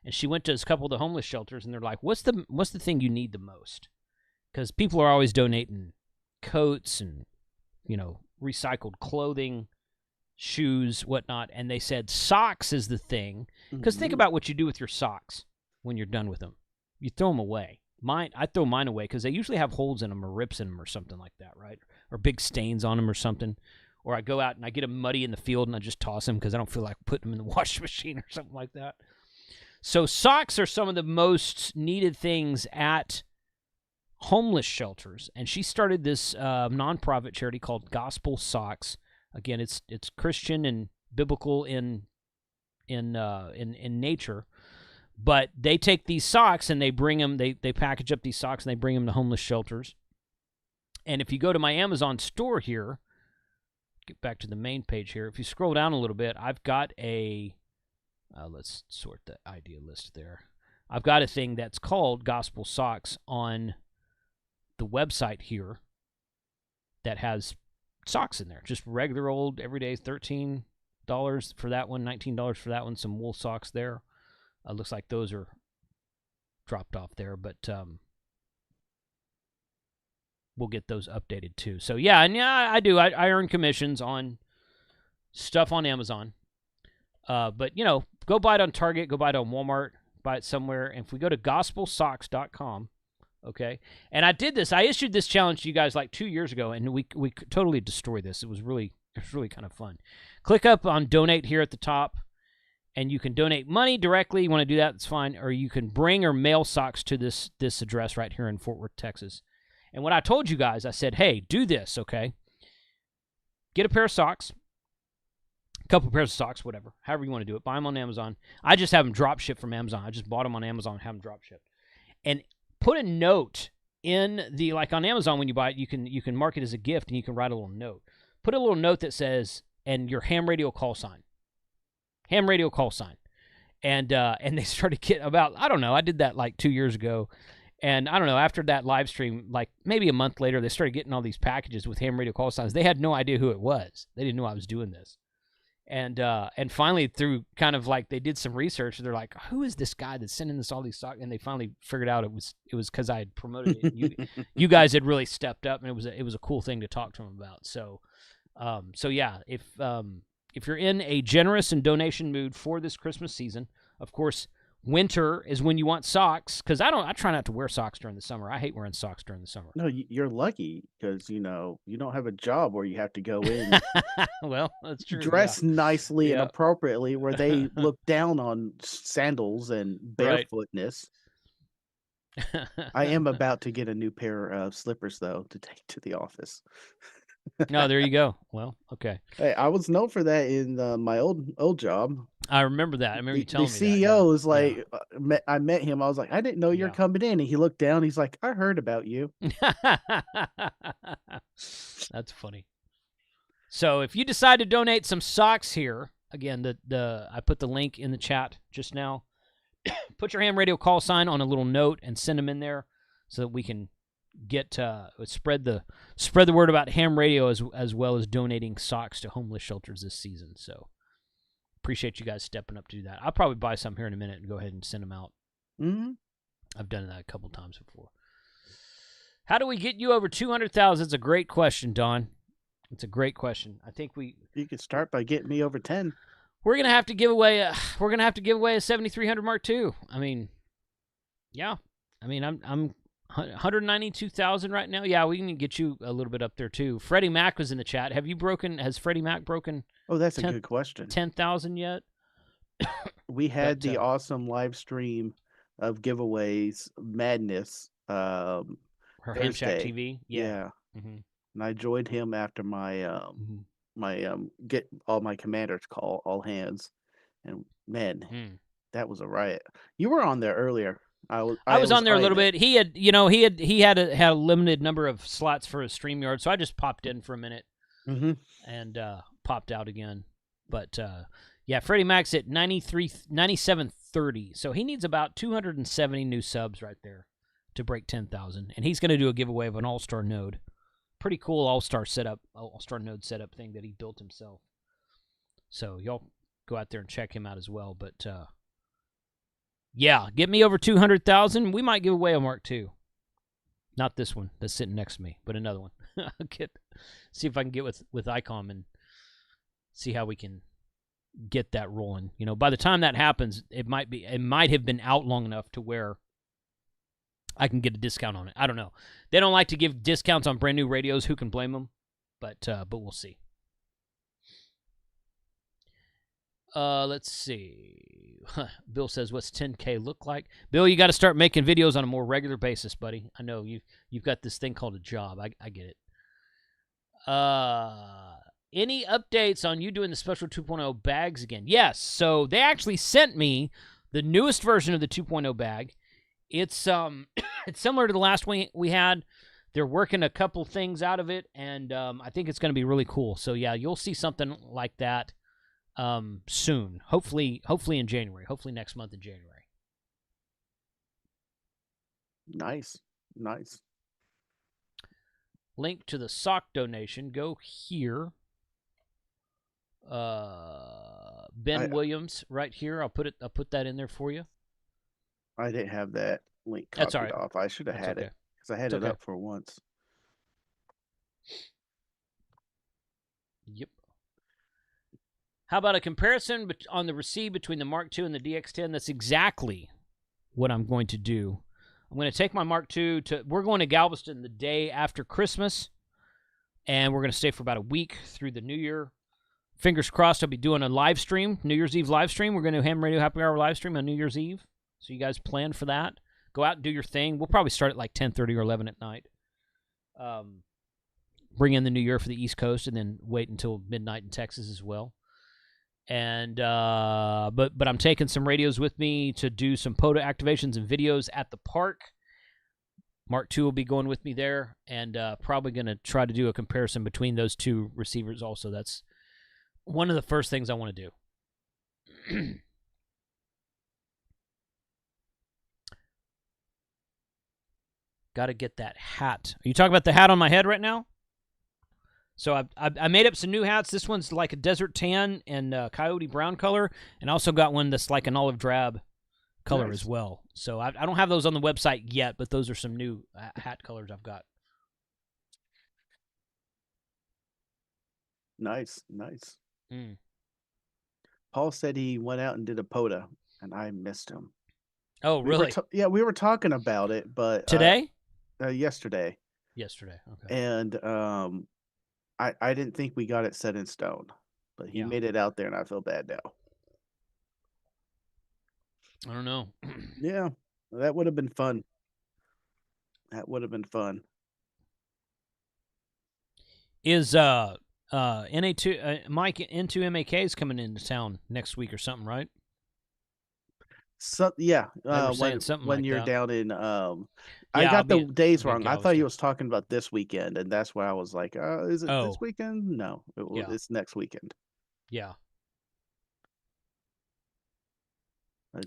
And she went to a couple of the homeless shelters, and they're like, "What's the thing you need the most?" Because people are always donating coats and recycled clothing, shoes, whatnot, and they said socks is the thing. Because think about what you do with your socks when you're done with them. You throw them away. I throw mine away because they usually have holes in them or rips in them or something like that, right? Or big stains on them or something. Or I go out and I get them muddy in the field and I just toss them because I don't feel like putting them in the washing machine or something like that. So socks are some of the most needed things at homeless shelters. And she started this nonprofit charity called Gospel Socks. Again, it's Christian and biblical in nature, But they take these socks and they bring them, they package up these socks and they bring them to homeless shelters. And if you go to my Amazon store here, get back to the main page here. If you scroll down a little bit, I've got a, let's sort the idea list there. I've got a thing that's called Gospel Socks on the website here that has socks in there. Just regular old, everyday $13 for that one, $19 for that one, some wool socks there. Looks like those are dropped off there, but we'll get those updated too. So yeah, and yeah, I do. I earn commissions on stuff on Amazon. But you know, go buy it on Target, go buy it on Walmart, buy it somewhere. And if we go to gospelsocks.com, okay. And I did this. I issued this challenge to you guys like 2 years ago, and we totally destroyed this. It was really kind of fun. Click up on donate here at the top. And you can donate money directly. You want to do that, that's fine. Or you can bring or mail socks to this address right here in Fort Worth, Texas. And what I told you guys, I said, hey, do this, okay? Get a pair of socks, a couple of pairs of socks, whatever, however you want to do it. Buy them on Amazon. I just have them drop shipped from Amazon. I just bought them on Amazon and have them drop shipped. And put a note in the, like on Amazon when you buy it, you can mark it as a gift and you can write a little note. Put a little note that says, and your ham radio call sign. Ham radio call sign. And they started getting about, I don't know, I did that like 2 years ago. And I don't know, after that live stream, like maybe a month later, they started getting all these packages with ham radio call signs. They had no idea who it was. They didn't know I was doing this. And finally, through kind of like they did some research, they're like, who is this guy that's sending us all these socks? And they finally figured out it was because I had promoted it. You guys had really stepped up, and it was a cool thing to talk to them about. So yeah, if you're in a generous and donation mood for this Christmas season, of course, winter is when you want socks, because I try not to wear socks during the summer. I hate wearing socks during the summer. No, you're lucky because, you know, you don't have a job where you have to go in. Well, that's true. Dress nicely and appropriately where they look down on sandals and barefootness. Right. I am about to get a new pair of slippers, though, to take to the office. No, there you go. Well, okay. Hey, I was known for that in my old job. I remember that. I remember you telling me the CEO was like, I met him. I was like, I didn't know you're coming in. And he looked down. He's like, I heard about you. That's funny. So if you decide to donate some socks here, again, I put the link in the chat just now. Put your ham radio call sign on a little note and send them in there so that we can get spread the word about ham radio as well as donating socks to homeless shelters this season. So appreciate you guys stepping up to do that. I'll probably buy some here in a minute and go ahead and send them out. Mm-hmm. I've done that a couple times before. How do we get you over 200,000? It's a great question, Don. It's a great question. I think you could start by getting me over 10. We're gonna have to give away a 7300 Mark II. I mean, yeah. I mean, I'm 192,000 right now. Yeah, we can get you a little bit up there too. Freddie Mac was in the chat. Has Freddie Mac broken? Oh, that's a good question. 10,000 yet? We had the awesome live stream of giveaways, Madness. Her Ham Shack TV. Yeah. Mm-hmm. And I joined him after my get all my commanders call all hands, and man, that was a riot. You were on there earlier. I was on there a little bit. He had a limited number of slots for his StreamYard, so I just popped in for a minute and popped out again. But yeah, Freddie Mac's at 9730, so he needs about 270 new subs right there to break 10,000, and he's going to do a giveaway of an all-star node. Pretty cool all-star node setup thing that he built himself. So y'all go out there and check him out as well. But yeah, get me over 200,000. We might give away a Mark II. Not this one that's sitting next to me, but another one. See if I can get with ICOM and see how we can get that rolling. You know, by the time that happens, it might have been out long enough to where I can get a discount on it. I don't know. They don't like to give discounts on brand new radios. Who can blame them? But we'll see. Let's see. Bill says, "What's 10K look like?" Bill, you got to start making videos on a more regular basis, buddy. I know you've got this thing called a job. I get it. Any updates on you doing the Special 2.0 bags again? Yes. So they actually sent me the newest version of the 2.0 bag. It's it's similar to the last one we had. They're working a couple things out of it, and I think it's going to be really cool. So yeah, you'll see something like that soon. Hopefully in January. Hopefully next month in January. Nice. Link to the sock donation. Go here. Ben Williams right here. I'll put that in there for you. I didn't have that link That's copied all right. off. I should have had okay. it because I had It's it okay. up for once. Yep. How about a comparison on the receive between the Mark II and the DX10? That's exactly what I'm going to do. I'm going to take my Mark II we're going to Galveston the day after Christmas, and we're going to stay for about a week through the New Year. Fingers crossed I'll be doing a live stream, New Year's Eve live stream. We're going to do Ham Radio Happy Hour live stream on New Year's Eve. So you guys plan for that. Go out and do your thing. We'll probably start at like 10:30 or 11 at night. Bring in the New Year for the East Coast, and then wait until midnight in Texas as well. And but I'm taking some radios with me to do some POTA activations and videos at the park. Mark II will be going with me there, and probably going to try to do a comparison between those two receivers also. That's one of the first things I want to do. Got to get that hat. Are you talking about the hat on my head right now? So I made up some new hats. This one's like a desert tan and coyote brown color, and I also got one that's like an olive drab color as well. So I don't have those on the website yet, but those are some new hat colors I've got. Nice. Mm. Paul said he went out and did a POTA, and I missed him. Oh, really? We were talking about it, but today? Yesterday. Yesterday, okay. And I didn't think we got it set in stone, but he made it out there, and I feel bad now. I don't know. Yeah, that would have been fun. Is NA2 Mike N2MAK is coming into town next week or something, right? So yeah, when you're down in I got the days wrong. I thought he was talking about this weekend, and that's why I was like, is it this weekend? No, it's next weekend. Yeah.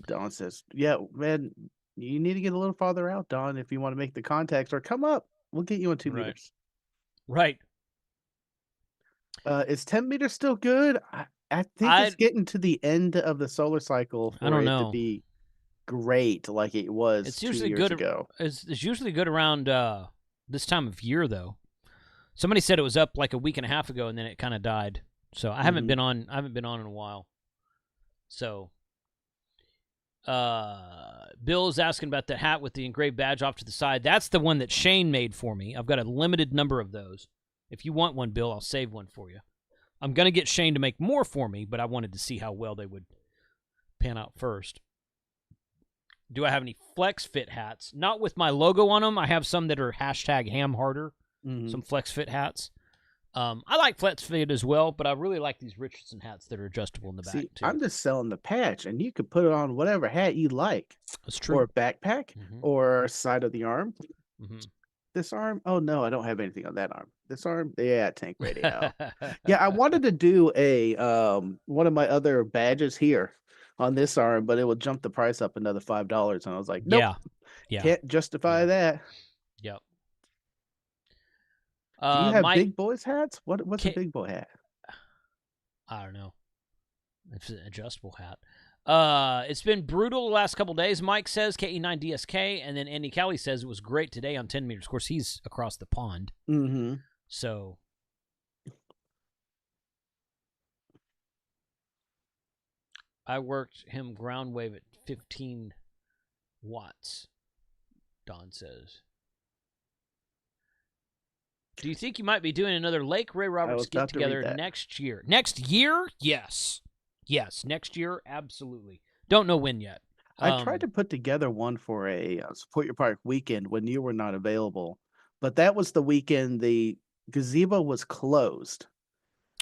Don says, yeah, man, you need to get a little farther out, Don, if you want to make the contacts, or come up. We'll get you on 2 meters. Right. Is 10 meters still good? I think it's getting to the end of the solar cycle for it to be great like it was. It's usually 2 years ago. It's usually good around this time of year, though. Somebody said it was up like a week and a half ago, and then it kind of died. So I haven't been on. I haven't been on in a while. So, Bill's asking about the hat with the engraved badge off to the side. That's the one that Shane made for me. I've got a limited number of those. If you want one, Bill, I'll save one for you. I'm going to get Shane to make more for me, but I wanted to see how well they would pan out first. Do I have any Flex Fit hats? Not with my logo on them. I have some that are #HamHarder, some Flex Fit hats. I like Flex Fit as well, but I really like these Richardson hats that are adjustable in the back, too. I'm just selling the patch, and you could put it on whatever hat you like. That's true. Or a backpack, or side of the arm. This arm? Oh, no, I don't have anything on that arm. This arm? Yeah, tank radio. Yeah, I wanted to do a one of my other badges here on this arm, but it would jump the price up another $5. And I was like, nope, can't justify that. Yep. Do you have big boys hats? What's a big boy hat? I don't know. It's an adjustable hat. It's been brutal the last couple days, Mike says, KE9DSK, and then Andy Kelly says it was great today on 10 meters. Of course, he's across the pond. So I worked him ground wave at 15 watts, Don says. Do you think you might be doing another Lake Ray Roberts get together next year? Next year? Yes. Yes, next year, absolutely. Don't know when yet. I tried to put together one for a Support Your Park weekend when you were not available, but that was the weekend the gazebo was closed.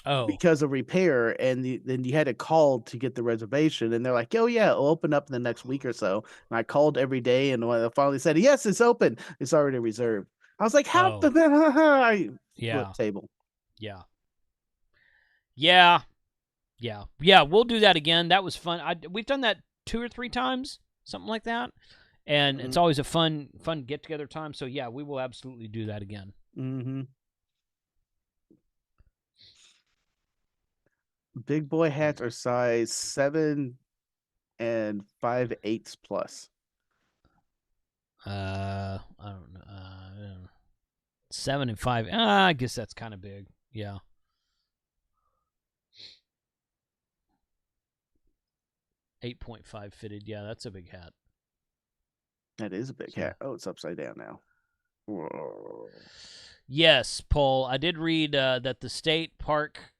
Oh. because of repair, and then you had to call to get the reservation, and they're like, "Oh yeah, it'll open up in the next week or so." And I called every day, and when they finally said, "Yes, it's open," it's already reserved. I was like, "How the?" Oh. I flip Yeah. table. Yeah. Yeah. Yeah. We'll do that again. That was fun. We've done that 2 or 3 times, something like that, and it's always a fun get together time. So yeah, we will absolutely do that again. Mm-hmm. Big boy hats are size 7 and 5/8 plus. I don't know. 7 and 5. I guess that's kind of big. Yeah. .5 fitted. Yeah, that's a big hat. That is a big hat. Oh, it's upside down now. Whoa. Yes, Paul. I did read that the state park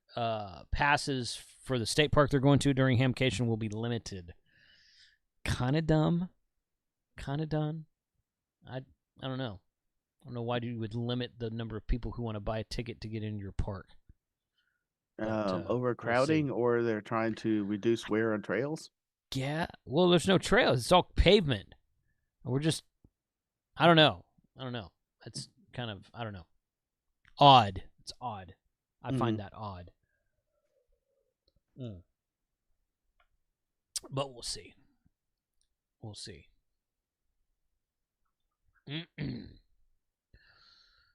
passes for the state park they're going to during Hamcation will be limited. Kind of dumb. Kind of done. I don't know. I don't know why you would limit the number of people who want to buy a ticket to get into your park. But, Overcrowding, or they're trying to reduce wear on trails? Yeah. Well, there's no trails. It's all pavement. We're just, I don't know. It's kind of, I don't know. Odd. It's odd. I find that odd. But we'll see. We'll see.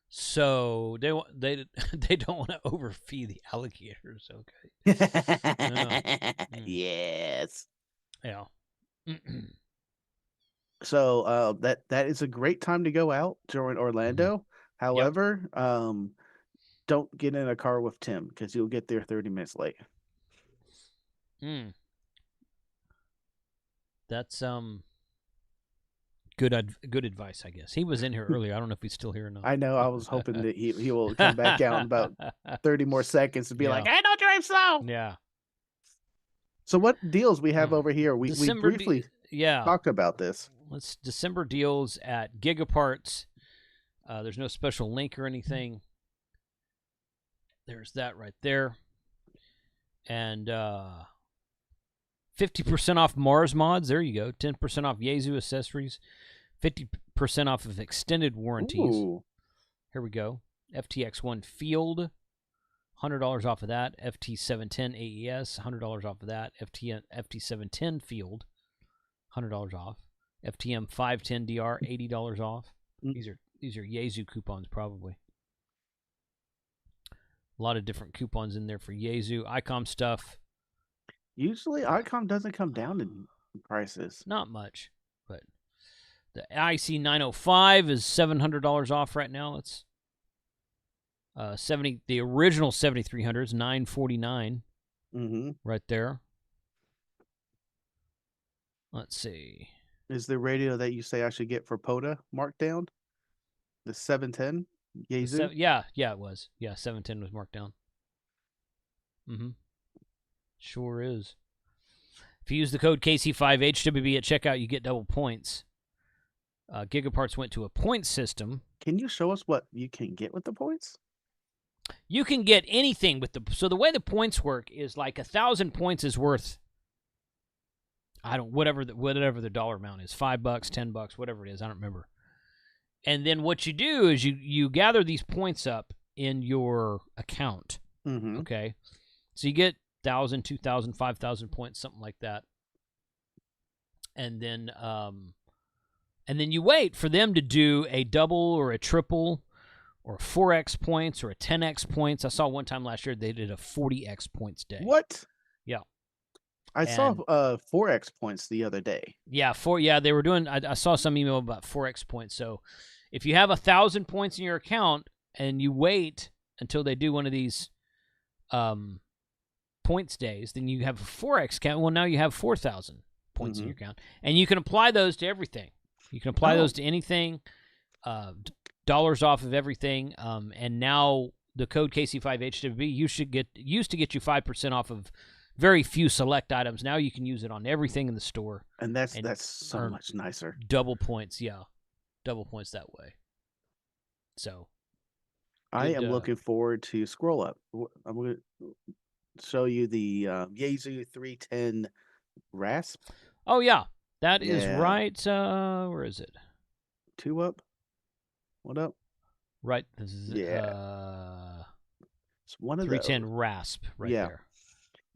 So they don't want to overfeed the alligators. Okay. Yes. Yeah. So that is a great time to go out during Orlando. However, don't get in a car with Tim because you'll get there 30 minutes late. That's good advice, I guess. He was in here earlier. I don't know if he's still here or not. I know. I was hoping that he will come back out in about 30 more seconds and be like, "I don't drive slow." Yeah. So what deals we have over here? We briefly talked about this. Let's December deals at Gigaparts. There's no special link or anything. There's that right there. And 50% off Mars mods. There you go. 10% off Yaesu accessories. 50% off of extended warranties. Ooh. Here we go. FTX1 Field. $100 off of that. FT710 AES. $100 off of that. FT710 Field. $100 off. FTM 510 DR. $80 off. These are Yaesu coupons probably. A lot of different coupons in there for Yaesu. ICOM stuff. Usually ICOM doesn't come down in prices. Not much, but the IC905 is $700 off right now. It's the original 7300 is $949 right there. Let's see. Is the radio that you say I should get for POTA marked down? The 710 Yaesu? Yeah, it was. Yeah, 710 was marked down. Sure is. If you use the code KC5HWB at checkout, you get double points. Gigaparts went to a point system. Can you show us what you can get with the points? You can get anything with so the way the points work is like 1,000 points is worth, whatever the dollar amount is, $5, $10, whatever it is, I don't remember. And then what you do is you gather these points up in your account. Okay, so you get 1,000, 2,000, 5,000 points, something like that, and then you wait for them to do a double or a triple or 4x points or a 10x points. I saw one time last year they did a 40x points day. What? Yeah. I saw 4x points the other day. Yeah, they were doing. I saw some email about 4x points. So if you have 1,000 points in your account and you wait until they do one of these points days, then you have a 4x count. Well, now you have 4,000 points in your account, and you can apply those to everything. You can apply those to anything. Dollars off of everything. And now the code KC5HWB used to get you 5% off of very few select items. Now you can use it on everything in the store. And that's so much nicer. Double points, yeah. Double points that way. So I am looking forward to scroll up. I'm going to show you the Yaesu 310 Rasp. Oh yeah, that is Yeah. right. Where is it? 2 up. What up? Right. Yeah. It's one of 310 those. Rasp right Yeah. there.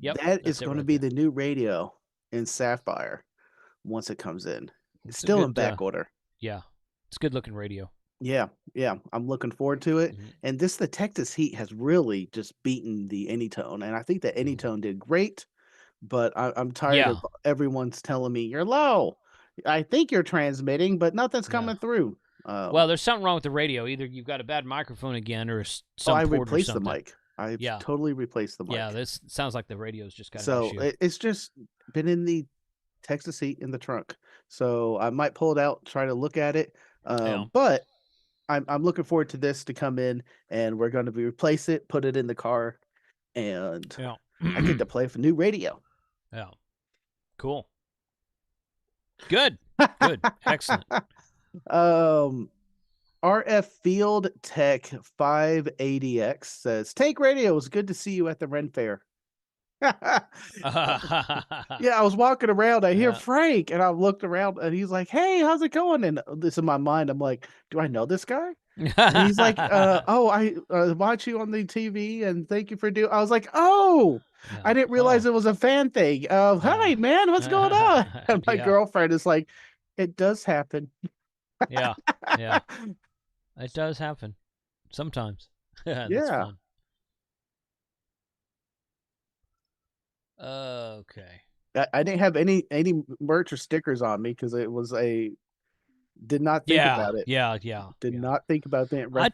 Yep. That is that's it going to right be there. the new radio in Sapphire once it comes in. It's It's a still in good, back order. Yeah, it's a good looking radio. Yeah, yeah. I'm looking forward to it. Mhm. And the Texas Heat has really just beaten the Anytone. And I think the Anytone did great, but I'm tired Yeah. of everyone's telling me you're low. I think you're transmitting, but nothing's coming through. Well, there's something wrong with the radio. Either you've got a bad microphone again, or some I port or replaced the something. mic. I Yeah. totally replaced the mic. Yeah, this sounds like the radio's just got an So issue. it's just been in the Texas Heat in the trunk. So I might pull it out, try to look at it. Yeah. But I'm looking forward to this to come in, and we're going to replace it, put it in the car, and Yeah. I get to play with a new radio. Yeah. Cool. Good. Good. Excellent. RF Field Tech 580X says, Tank Radio, it was good to see you at the Ren Fair. Yeah, I was walking around. I hear Yeah. Frank, and I looked around, and he's like, "Hey, how's it going?" And this in my mind, I'm like, "Do I know this guy?" And he's like, "Oh, I watch you on the TV, and thank you for doing." I was like, "Oh, Yeah. I didn't realize it was a fan thing." Hi, man, what's going on? And my girlfriend is like, "It does happen." Yeah. Yeah. It does happen sometimes. That's Yeah. fun. Okay. I didn't have any merch or stickers on me because it was did not think about it. Yeah. Did not think about that. I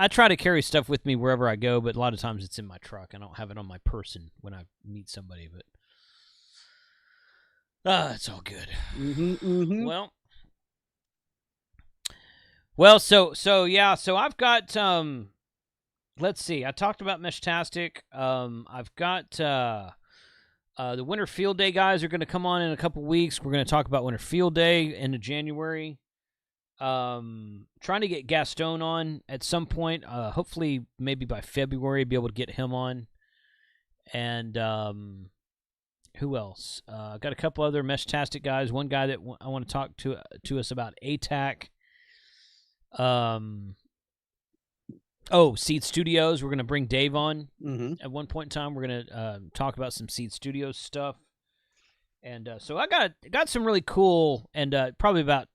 try to carry stuff with me wherever I go, but a lot of times it's in my truck. I don't have it on my person when I meet somebody, but it's all good. Well, so yeah, so I've got let's see. I talked about Meshtastic. I've got the Winter Field Day guys are going to come on in a couple weeks. We're going to talk about Winter Field Day into January. Trying to get Gaston on at some point. Hopefully, maybe by February, be able to get him on. And who else? Got a couple other Meshtastic guys. One guy that I want to talk to us about ATAC. Seed Studios. We're going to bring Dave on at one point in time. We're going to talk about some Seed Studios stuff. And so I got some really cool and probably about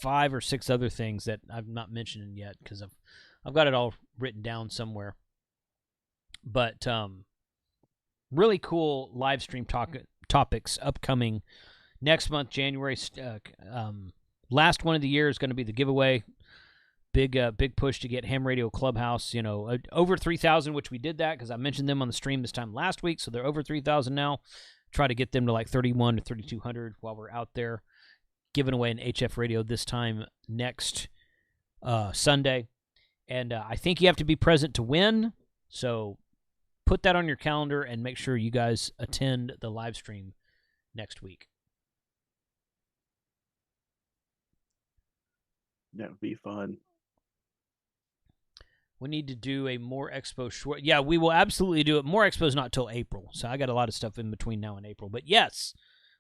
5 or 6 other things that I've not mentioned yet because I've got it all written down somewhere. But really cool live stream topics upcoming next month, January. Last one of the year is going to be the giveaway. Big push to get Ham Radio Clubhouse, over 3,000, which we did that because I mentioned them on the stream this time last week, so they're over 3,000 now. Try to get them to like 31 to 3,200 while we're out there giving away an HF Radio this time next Sunday. And I think you have to be present to win, so put that on your calendar and make sure you guys attend the live stream next week. That would be fun. We need to do a More Expo short. Yeah, we will absolutely do it. More Expo is not till April, so I got a lot of stuff in between now and April. But yes,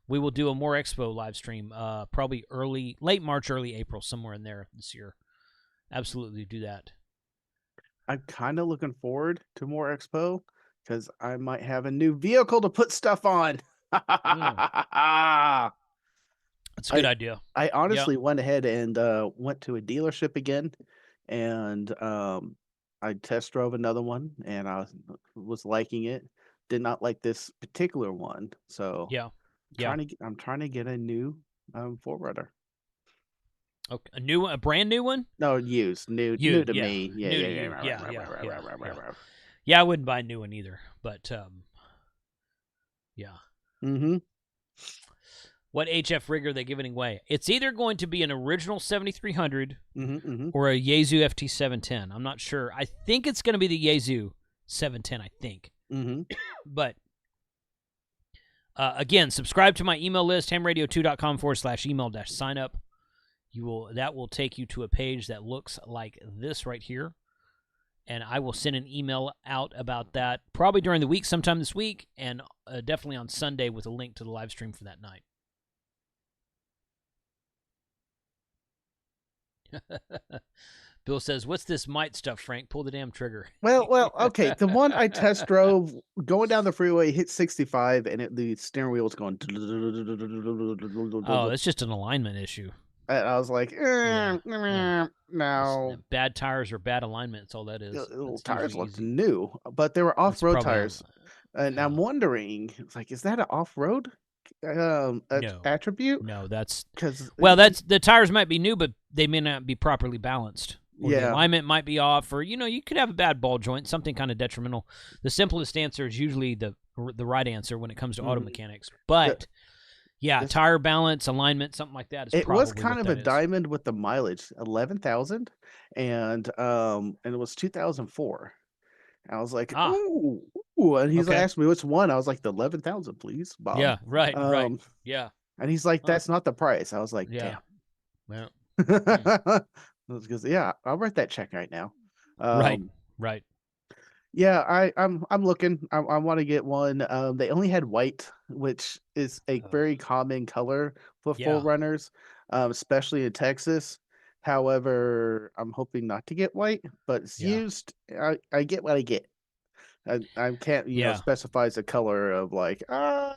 we will do a More Expo live stream probably late March, early April, somewhere in there this year. Absolutely do that. I'm kind of looking forward to More Expo because I might have a new vehicle to put stuff on. That's a good idea. I honestly went ahead and went to a dealership again, and I test drove another one, and I was liking it. Did not like this particular one, so I'm trying to get a new 4Runner. Okay, a brand new one? No, used, new to me. Yeah. Yeah, I wouldn't buy a new one either, but yeah. What HF rig are they giving away? It's either going to be an original 7300 or a Yaesu FT710. I'm not sure. I think it's going to be the Yaesu 710, I think. But, again, subscribe to my email list, hamradio2.com/email-sign-up. That will take you to a page that looks like this right here. and I will send an email out about that probably during the week, sometime this week, and definitely on Sunday with a link to the live stream for that night. Bill says, "What's this might stuff, Frank? Pull the damn trigger." Well, okay. The one I test drove going down the freeway hit 65, and the steering wheel was going. Oh, it's just an alignment issue. And I was like, no. Bad tires or bad alignment. That's all that is. The tires looked new, but they were off-road tires. And I'm wondering, like, is that an off-road attribute? No, that's because the tires might be new, but they may not be properly balanced. Or the alignment might be off, or you could have a bad ball joint, something kind of detrimental. The simplest answer is usually the right answer when it comes to auto mechanics. But tire balance, alignment, something like that. It was kind of a diamond with the mileage, 11,000, and it was 2004. I was like, ooh, and he's asked me which one. I was like, the 11,000, please, Bob. Yeah, right. Yeah. And he's like, that's not the price. I was like, damn. Well, because I'll write that check right now. Right. Yeah, I'm looking. I want to get one. They only had white, which is a very common color for full runners, especially in Texas. However, I'm hoping not to get white, but it's used. I get what I get. I can't, specify the color of like, I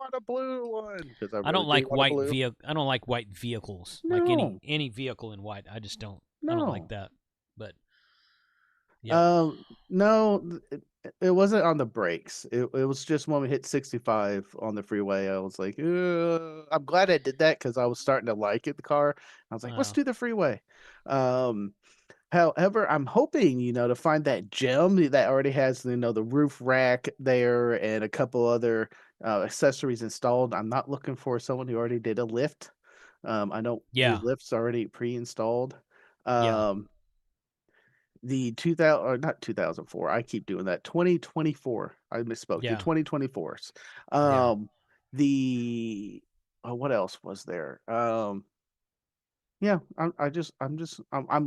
want a blue one because I don't like white vehicle. I don't like white vehicles. No. Like any vehicle in white. I just don't. No. I don't like that. But no, it wasn't on the brakes. It was just when we hit 65 on the freeway. I was like, I'm glad I did that because I was starting to like the car. I was like, let's do the freeway. However, I'm hoping, to find that gem that already has, the roof rack there and a couple other accessories installed. I'm not looking for someone who already did a lift. I know the lift's already pre-installed. The 2000 or not 2004. I keep doing that. 2024. I misspoke. The 2024s. What else was there? I'm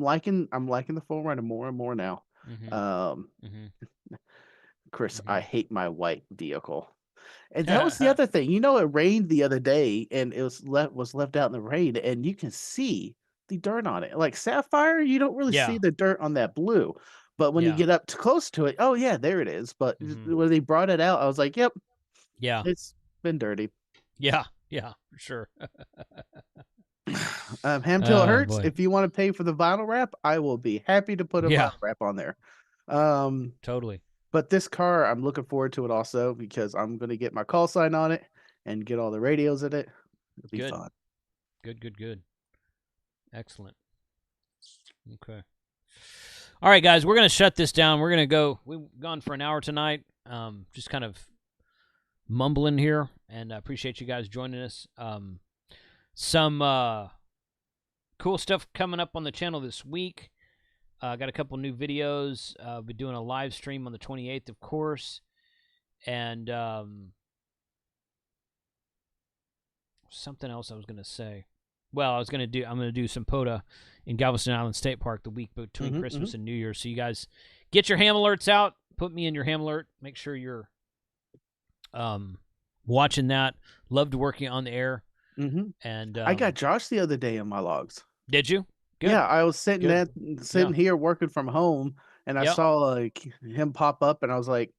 liking the full runner more and more now. Chris, I hate my white vehicle. And that was the other thing. It rained the other day and it was left out in the rain and you can see the dirt on it. Like Sapphire, you don't really see the dirt on that blue. But when you get up close to it, oh yeah, there it is. But when they brought it out, I was like, yep. Yeah. It's been dirty. Yeah, for sure. Ham till it hurts. Boy. If you want to pay for the vinyl wrap, I will be happy to put a vinyl wrap on there. Totally. But this car, I'm looking forward to it also because I'm going to get my call sign on it and get all the radios in it. It'll be fun. Good. Excellent. Okay. All right, guys, we're going to shut this down. We're going to go. We've gone for an hour tonight. Just kind of mumbling here, and I appreciate you guys joining us. Some cool stuff coming up on the channel this week. Got a couple new videos. We're doing a live stream on the 28th, of course. And something else I was going to say. Well, I'm going to do some POTA in Galveston Island State Park the week between Christmas and New Year's. So you guys get your ham alerts out. Put me in your ham alert. Make sure you're watching that. Loved working on the air. And I got Josh the other day in my logs. Did you? Good. Yeah, I was sitting here working from home, and I saw like him pop up, and I was like,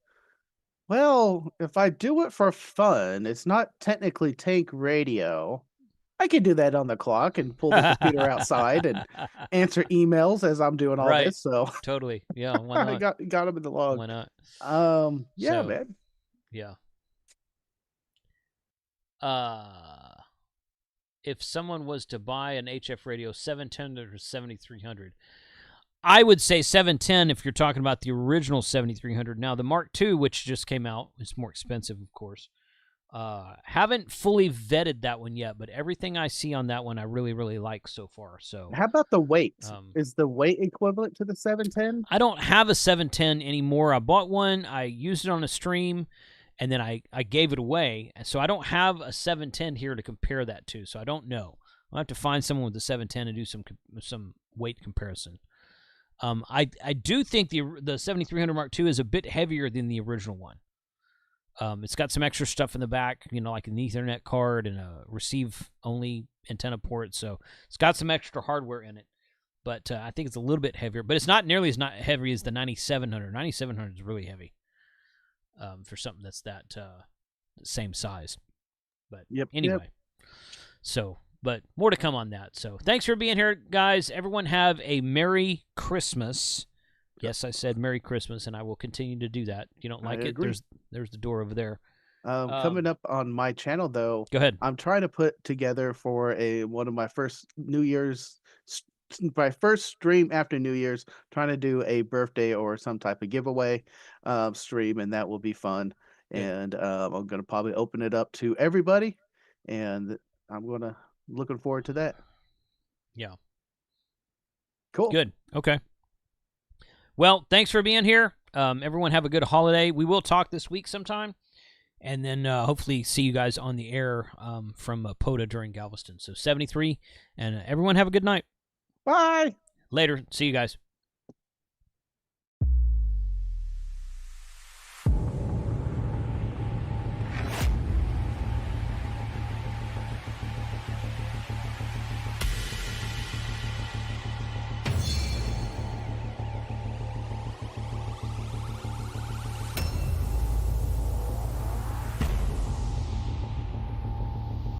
"Well, if I do it for fun, it's not technically tank radio. I could do that on the clock and pull the computer outside and answer emails as I'm doing all this." So totally, yeah. Why not? I got him in the log. Why not? Man. Yeah. If someone was to buy an HF radio 710 or 7300, I would say 710 if you're talking about the original 7300. Now, the Mark II, which just came out, is more expensive, of course. Haven't fully vetted that one yet, but everything I see on that one I really, really like so far. So, how about the weight? Is the weight equivalent to the 710? I don't have a 710 anymore. I bought one. I used it on a stream. And then I gave it away. So I don't have a 710 here to compare that to. So I don't know. I'll have to find someone with a 710 and do some weight comparison. I do think the 7300 Mark II is a bit heavier than the original one. It's got some extra stuff in the back, like an Ethernet card and a receive-only antenna port. So it's got some extra hardware in it. But I think it's a little bit heavier. But it's not nearly as not heavy as the 9700. 9700 is really heavy for something that's that same size. But anyway. So, but more to come on that. So thanks for being here, guys. Everyone have a Merry Christmas. Yes, I said Merry Christmas, and I will continue to do that. If you don't like it, agree. there's the door over there. Coming up on my channel, though, Go ahead. I'm trying to put together for one of my first my first stream after New Year's, trying to do a birthday or some type of giveaway stream, and that will be fun. Good. And I'm gonna probably open it up to everybody, and I'm looking forward to that. Yeah. Cool. Good. Okay. Well, thanks for being here. Everyone have a good holiday. We will talk this week sometime, and then hopefully see you guys on the air from POTA during Galveston. So 73, and everyone have a good night. Bye. Later. See you guys.